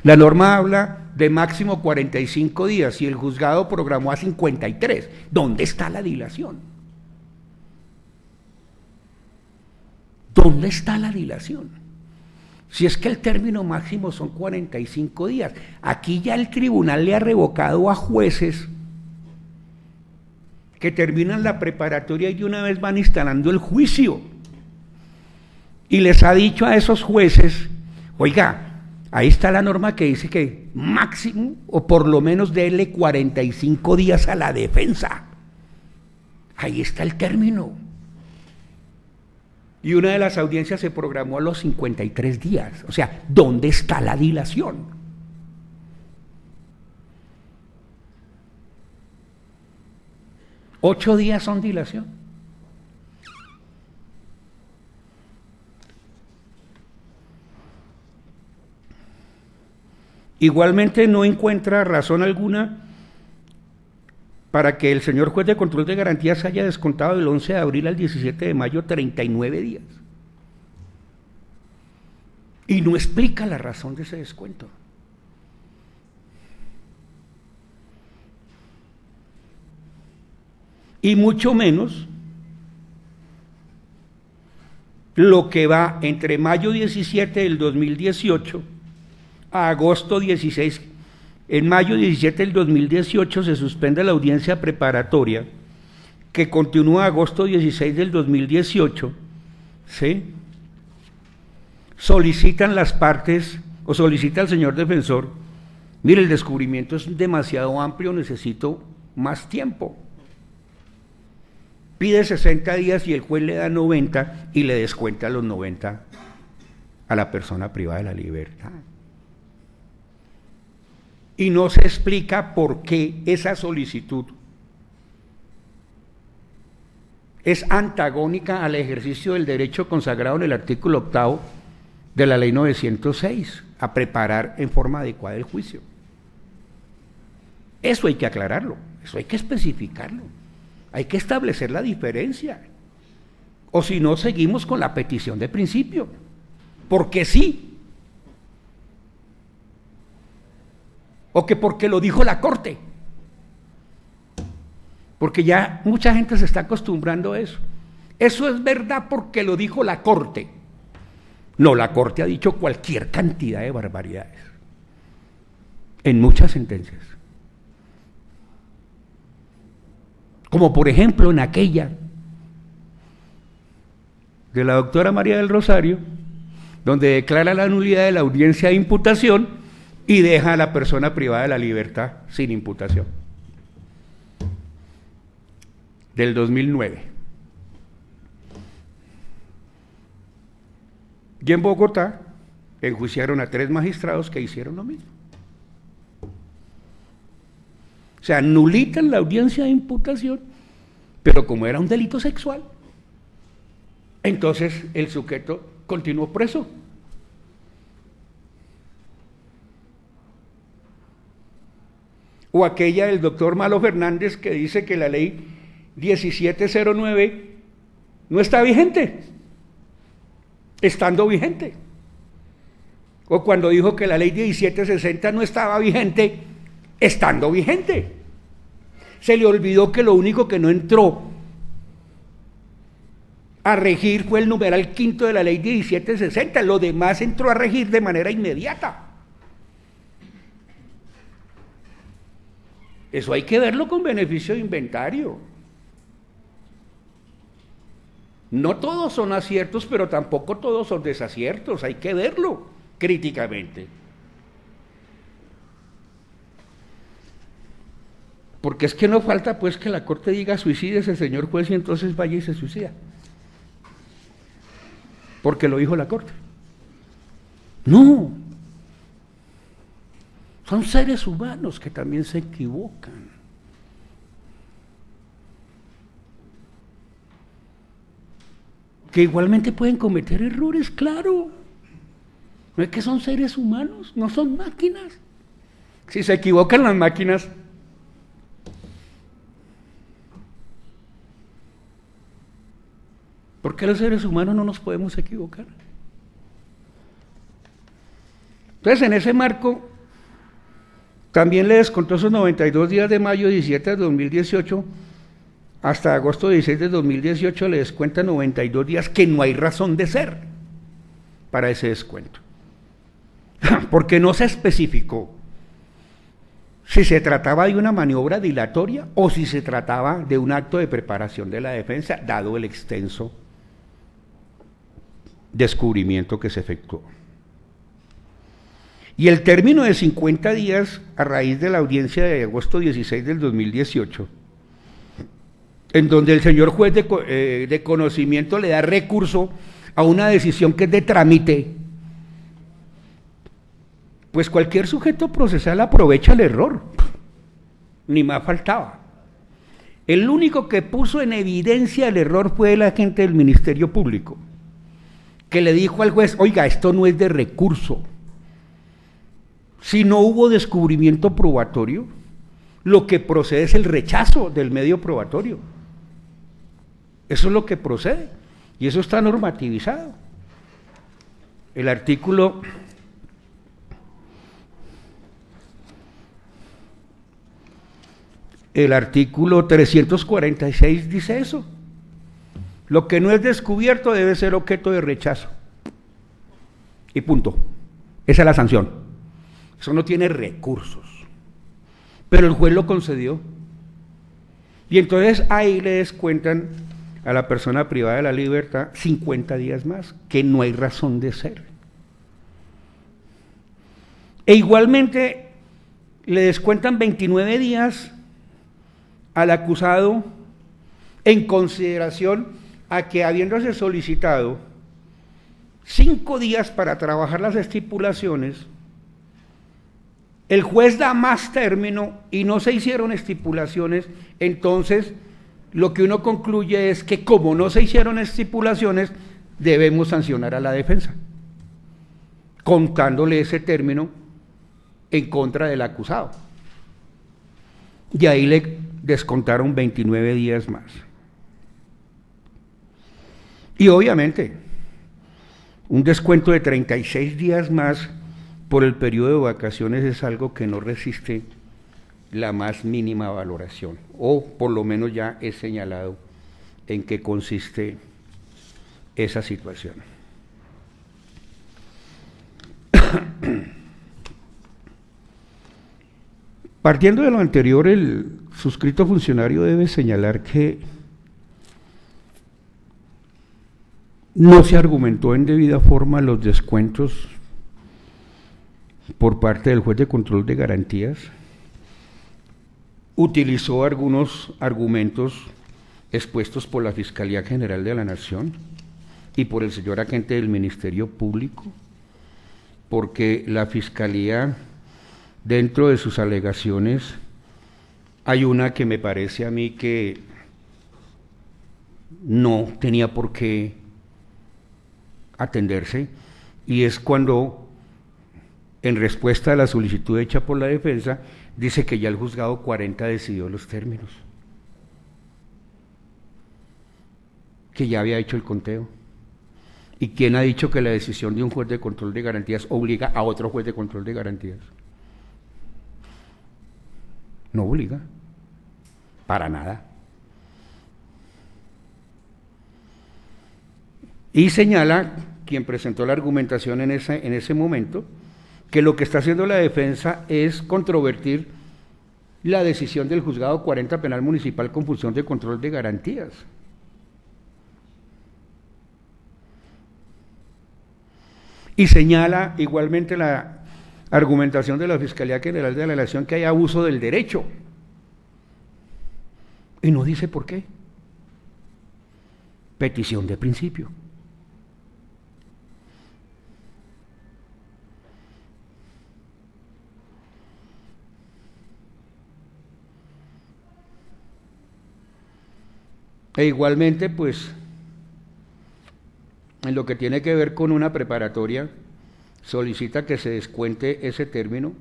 la norma habla de máximo 45 días y el juzgado programó a 53. ¿Dónde está la dilación? ¿Dónde está la dilación? Si es que el término máximo son 45 días. Aquí ya el tribunal le ha revocado a jueces que terminan la preparatoria y de una vez van instalando el juicio. Y les ha dicho a esos jueces, oiga, ahí está la norma que dice que máximo o por lo menos déle 45 días a la defensa. Ahí está el término. Y una de las audiencias se programó a los 53 días. O sea, ¿dónde está la dilación? ¿8 días son dilación? Igualmente no encuentra razón alguna para que el señor juez de control de garantías haya descontado del 11 de abril al 17 de mayo 39 días. Y no explica la razón de ese descuento. Y mucho menos lo que va entre mayo 17 del 2018 a agosto 16. En mayo 17 del 2018 se suspende la audiencia preparatoria, que continúa a agosto 16 del 2018, ¿sí? Solicitan las partes, o solicita el señor defensor, mire, el descubrimiento es demasiado amplio, necesito más tiempo. Pide 60 días y el juez le da 90 y le descuenta los 90 a la persona privada de la libertad. Y no se explica por qué esa solicitud es antagónica al ejercicio del derecho consagrado en el artículo 8º de la ley 906, a preparar en forma adecuada el juicio. Eso hay que aclararlo, eso hay que especificarlo, hay que establecer la diferencia, o si no seguimos con la petición de principio, porque sí, o que porque lo dijo la Corte, porque ya mucha gente se está acostumbrando a eso. Eso es verdad porque lo dijo la Corte. No, la Corte ha dicho cualquier cantidad de barbaridades en muchas sentencias, como por ejemplo en aquella de la doctora María del Rosario, donde declara la nulidad de la audiencia de imputación y deja a la persona privada de la libertad sin imputación, del 2009. Y en Bogotá enjuiciaron a 3 magistrados que hicieron lo mismo. O sea, nulitan la audiencia de imputación, pero como era un delito sexual, entonces el sujeto continuó preso. O aquella del doctor Malo Fernández que dice que la ley 1709 no está vigente, estando vigente. O cuando dijo que la ley 1760 no estaba vigente, estando vigente. Se le olvidó que lo único que no entró a regir fue el numeral 5º de la ley 1760, lo demás entró a regir de manera inmediata. Eso hay que verlo con beneficio de inventario. No todos son aciertos, pero tampoco todos son desaciertos, hay que verlo críticamente. Porque es que no falta pues que la Corte diga suicídese señor juez y entonces vaya y se suicida. Porque lo dijo la Corte. No. Son seres humanos que también se equivocan. Que igualmente pueden cometer errores, claro. No es que son seres humanos, no son máquinas. Si se equivocan las máquinas, ¿por qué los seres humanos no nos podemos equivocar? Entonces, en ese marco, también le descontó esos 92 días de mayo 17 de 2018, hasta agosto 16 de 2018 le descuenta 92 días que no hay razón de ser para ese descuento. Porque no se especificó si se trataba de una maniobra dilatoria o si se trataba de un acto de preparación de la defensa, dado el extenso descubrimiento que se efectuó. Y el término de 50 días, a raíz de la audiencia de agosto 16 del 2018, en donde el señor juez de conocimiento le da recurso a una decisión que es de trámite, pues cualquier sujeto procesal aprovecha el error, ni más faltaba. El único que puso en evidencia el error fue el agente del Ministerio Público, que le dijo al juez, oiga, esto no es de recurso. Si no hubo descubrimiento probatorio, lo que procede es el rechazo del medio probatorio. Eso es lo que procede, y eso está normativizado. El artículo 346 dice eso. Lo que no es descubierto debe ser objeto de rechazo. Y punto. Esa es la sanción. Eso no tiene recursos. Pero el juez lo concedió. Y entonces ahí le descuentan a la persona privada de la libertad 50 días más, que no hay razón de ser. E igualmente le descuentan 29 días al acusado en consideración a que, habiéndose solicitado 5 días para trabajar las estipulaciones, el juez da más término y no se hicieron estipulaciones. Entonces lo que uno concluye es que, como no se hicieron estipulaciones, debemos sancionar a la defensa, contándole ese término en contra del acusado. Y ahí le descontaron 29 días más. Y obviamente, un descuento de 36 días más por el periodo de vacaciones es algo que no resiste la más mínima valoración, o por lo menos ya es señalado en qué consiste esa situación. Partiendo de lo anterior, el suscrito funcionario debe señalar que no se argumentó en debida forma los descuentos por parte del juez de control de garantías. Utilizó algunos argumentos expuestos por la Fiscalía General de la Nación y por el señor agente del Ministerio Público, porque la Fiscalía, dentro de sus alegaciones, hay una que me parece a mí que no tenía por qué atenderse, y es cuando, en respuesta a la solicitud hecha por la defensa, dice que ya el juzgado 40 decidió los términos, que ya había hecho el conteo. ¿Y quién ha dicho que la decisión de un juez de control de garantías obliga a otro juez de control de garantías? No obliga, para nada. Y señala quien presentó la argumentación en ese momento, que lo que está haciendo la defensa es controvertir la decisión del juzgado 40 penal municipal con función de control de garantías. Y señala igualmente la argumentación de la Fiscalía General de la Nación que hay abuso del derecho. Y no dice por qué. Petición de principio. E igualmente, pues, en lo que tiene que ver con una preparatoria, solicita que se descuente ese término.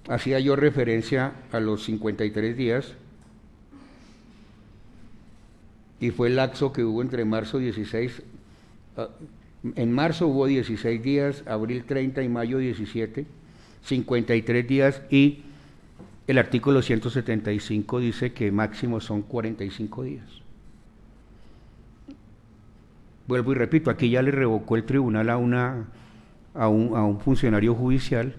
Hacía yo referencia a los 53 días, y fue el lapso que hubo entre marzo 16 En marzo hubo 16 días, abril 30 y mayo 17, 53 días, y el artículo 175 dice que máximo son 45 días. Vuelvo y repito, aquí ya le revocó el tribunal a un funcionario judicial,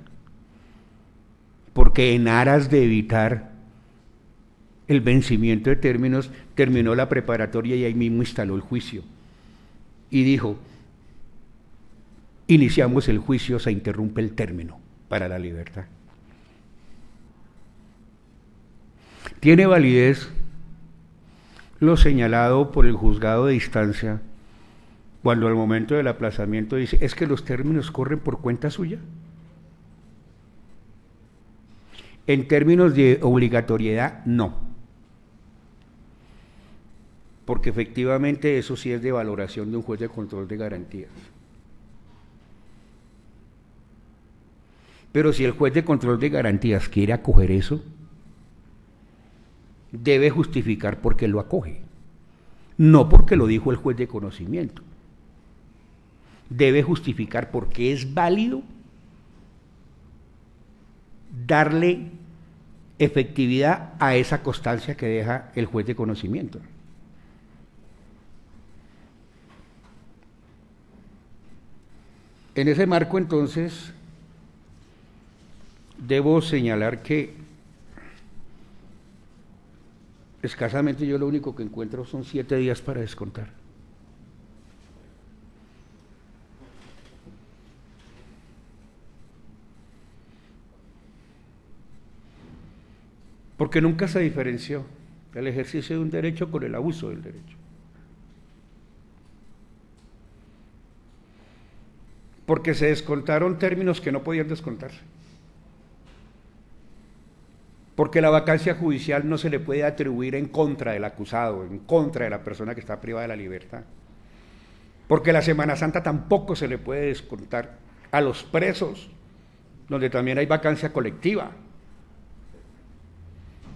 porque en aras de evitar el vencimiento de términos, terminó la preparatoria y ahí mismo instaló el juicio. Y dijo, iniciamos el juicio, se interrumpe el término para la libertad. Tiene validez lo señalado por el juzgado de instancia cuando al momento del aplazamiento dice, es que los términos corren por cuenta suya. En términos de obligatoriedad, no. Porque efectivamente eso sí es de valoración de un juez de control de garantías. Pero si el juez de control de garantías quiere acoger eso, debe justificar por qué lo acoge, no porque lo dijo el juez de conocimiento. Debe justificar por qué es válido darle efectividad a esa constancia que deja el juez de conocimiento. En ese marco, entonces, debo señalar que escasamente yo lo único que encuentro son 7 días para descontar. Porque nunca se diferenció el ejercicio de un derecho con el abuso del derecho. Porque se descontaron términos que no podían descontarse. Porque la vacancia judicial no se le puede atribuir en contra del acusado, en contra de la persona que está privada de la libertad. Porque la Semana Santa tampoco se le puede descontar a los presos, donde también hay vacancia colectiva.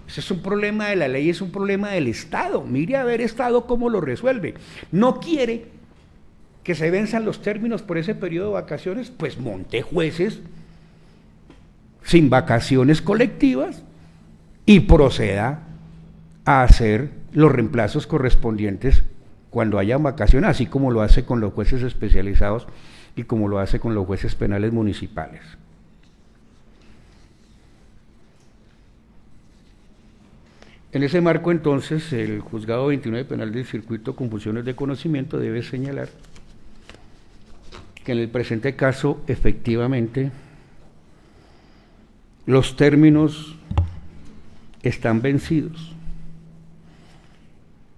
Ese es un problema de la ley, es un problema del Estado. Mire a ver Estado cómo lo resuelve. No quiere que se venzan los términos por ese periodo de vacaciones, pues monte jueces sin vacaciones colectivas y proceda a hacer los reemplazos correspondientes cuando haya vacaciones, así como lo hace con los jueces especializados y como lo hace con los jueces penales municipales. En ese marco, entonces, el Juzgado 29 Penal del Circuito con funciones de conocimiento debe señalar que en el presente caso, efectivamente, los términos están vencidos.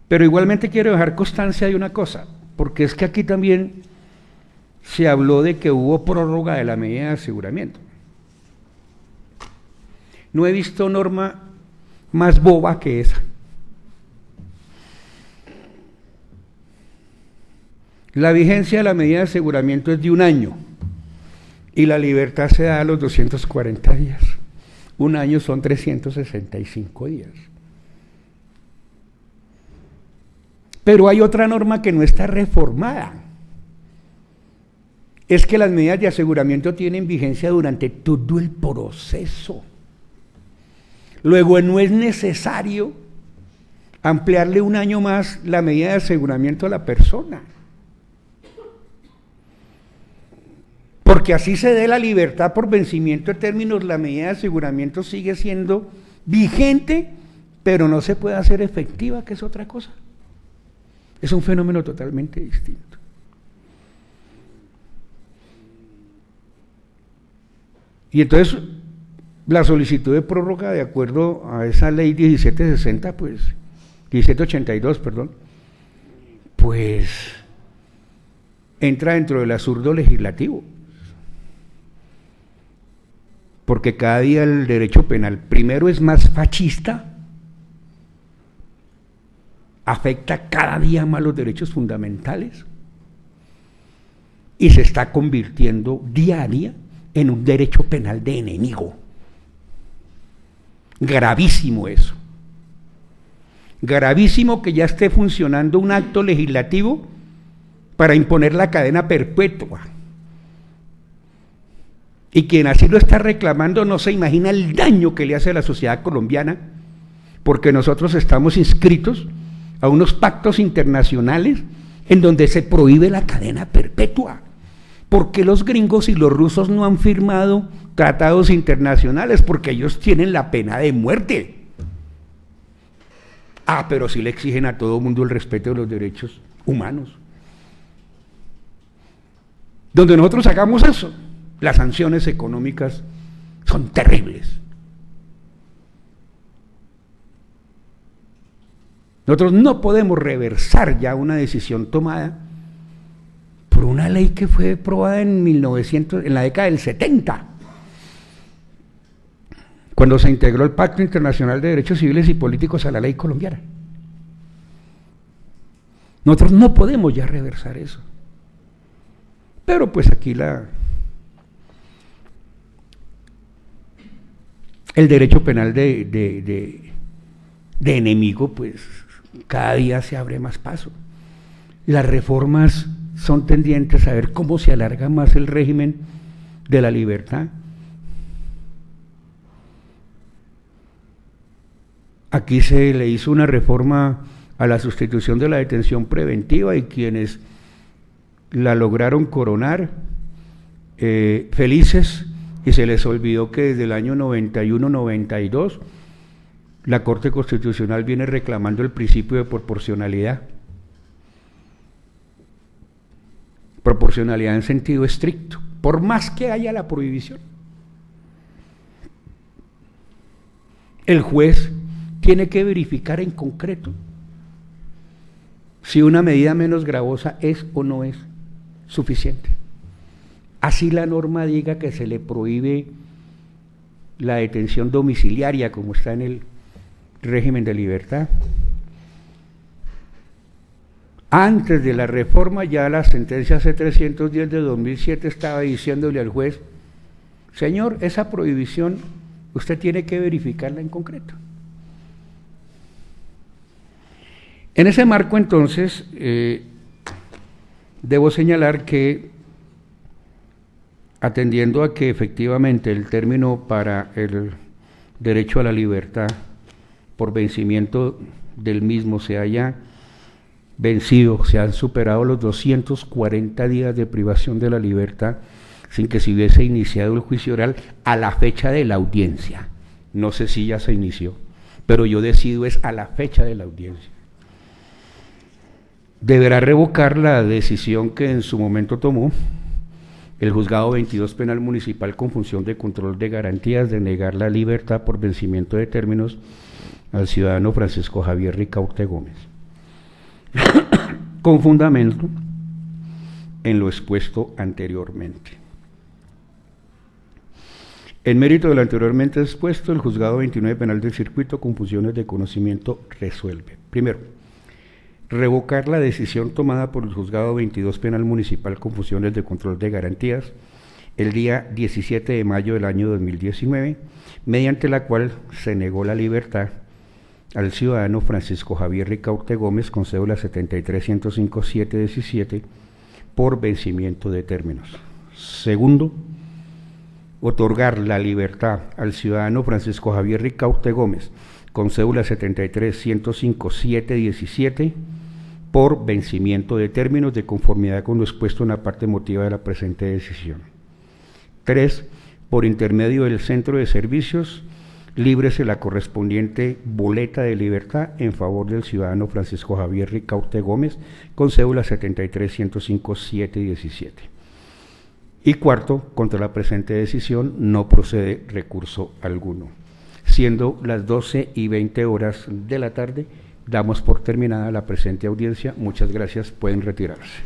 Pero igualmente quiero dejar constancia de una cosa, porque es que aquí también se habló de que hubo prórroga de la medida de aseguramiento. No he visto norma más boba que esa. La vigencia de la medida de aseguramiento es de 1 año y la libertad se da a los 240 días. 1 año son 365 días. Pero hay otra norma que no está reformada. Es que las medidas de aseguramiento tienen vigencia durante todo el proceso. Luego no es necesario ampliarle 1 año más la medida de aseguramiento a la persona. Porque así se dé la libertad por vencimiento de términos, la medida de aseguramiento sigue siendo vigente, pero no se puede hacer efectiva, que es otra cosa. Es un fenómeno totalmente distinto. Y entonces, la solicitud de prórroga, de acuerdo a esa ley 1760, pues, 1782, perdón, pues, entra dentro del absurdo legislativo. Porque cada día el derecho penal, primero, es más fascista, afecta cada día más los derechos fundamentales y se está convirtiendo día a día en un derecho penal de enemigo. Gravísimo eso. Gravísimo que ya esté funcionando un acto legislativo para imponer la cadena perpetua. Y quien así lo está reclamando no se imagina el daño que le hace a la sociedad colombiana, porque nosotros estamos inscritos a unos pactos internacionales en donde se prohíbe la cadena perpetua. ¿Por qué los gringos y los rusos no han firmado tratados internacionales? Porque ellos tienen la pena de muerte. Pero sí le exigen a todo mundo el respeto de los derechos humanos. Donde nosotros hagamos eso, las sanciones económicas son terribles. Nosotros no podemos reversar ya una decisión tomada por una ley que fue aprobada en la década del 70, cuando se integró el Pacto Internacional de Derechos Civiles y Políticos a la ley colombiana. Nosotros no podemos ya reversar eso. Pero pues aquí el derecho penal de enemigo, pues cada día se abre más paso. Las reformas son tendientes a ver cómo se alarga más el régimen de la libertad. Aquí se le hizo una reforma a la sustitución de la detención preventiva y quienes la lograron coronar, felices, y se les olvidó que desde el año 91-92 la Corte Constitucional viene reclamando el principio de proporcionalidad. Proporcionalidad en sentido estricto, por más que haya la prohibición. El juez tiene que verificar en concreto si una medida menos gravosa es o no es suficiente. Así la norma diga que se le prohíbe la detención domiciliaria, como está en el régimen de libertad. Antes de la reforma, ya la sentencia C-310 de 2007 estaba diciéndole al juez: señor, esa prohibición usted tiene que verificarla en concreto. En ese marco, entonces, debo señalar que, atendiendo a que efectivamente el término para el derecho a la libertad por vencimiento del mismo se haya vencido, se han superado los 240 días de privación de la libertad sin que se hubiese iniciado el juicio oral a la fecha de la audiencia. No sé si ya se inició, pero yo decido es a la fecha de la audiencia. Deberá revocar la decisión que en su momento tomó el Juzgado 22 Penal Municipal con función de control de garantías de negar la libertad por vencimiento de términos al ciudadano Francisco Javier Ricaurte Gómez, con fundamento en lo expuesto anteriormente. En mérito de lo anteriormente expuesto, el Juzgado 29 Penal del Circuito con funciones de conocimiento resuelve: primero, revocar la decisión tomada por el Juzgado 22 Penal Municipal con funciones de control de garantías el día 17 de mayo del año 2019, mediante la cual se negó la libertad al ciudadano Francisco Javier Ricaurte Gómez con cédula 73-105-717 por vencimiento de términos. Segundo, otorgar la libertad al ciudadano Francisco Javier Ricaurte Gómez con cédula 73-105-717 por vencimiento de términos de conformidad con lo expuesto en la parte motiva de la presente decisión. 3. Por intermedio del centro de servicios, líbrese la correspondiente boleta de libertad en favor del ciudadano Francisco Javier Ricaurte Gómez con cédula 73-105-717. Y cuarto, contra la presente decisión no procede recurso alguno. Siendo las 12:20 de la tarde, damos por terminada la presente audiencia. Muchas gracias, pueden retirarse.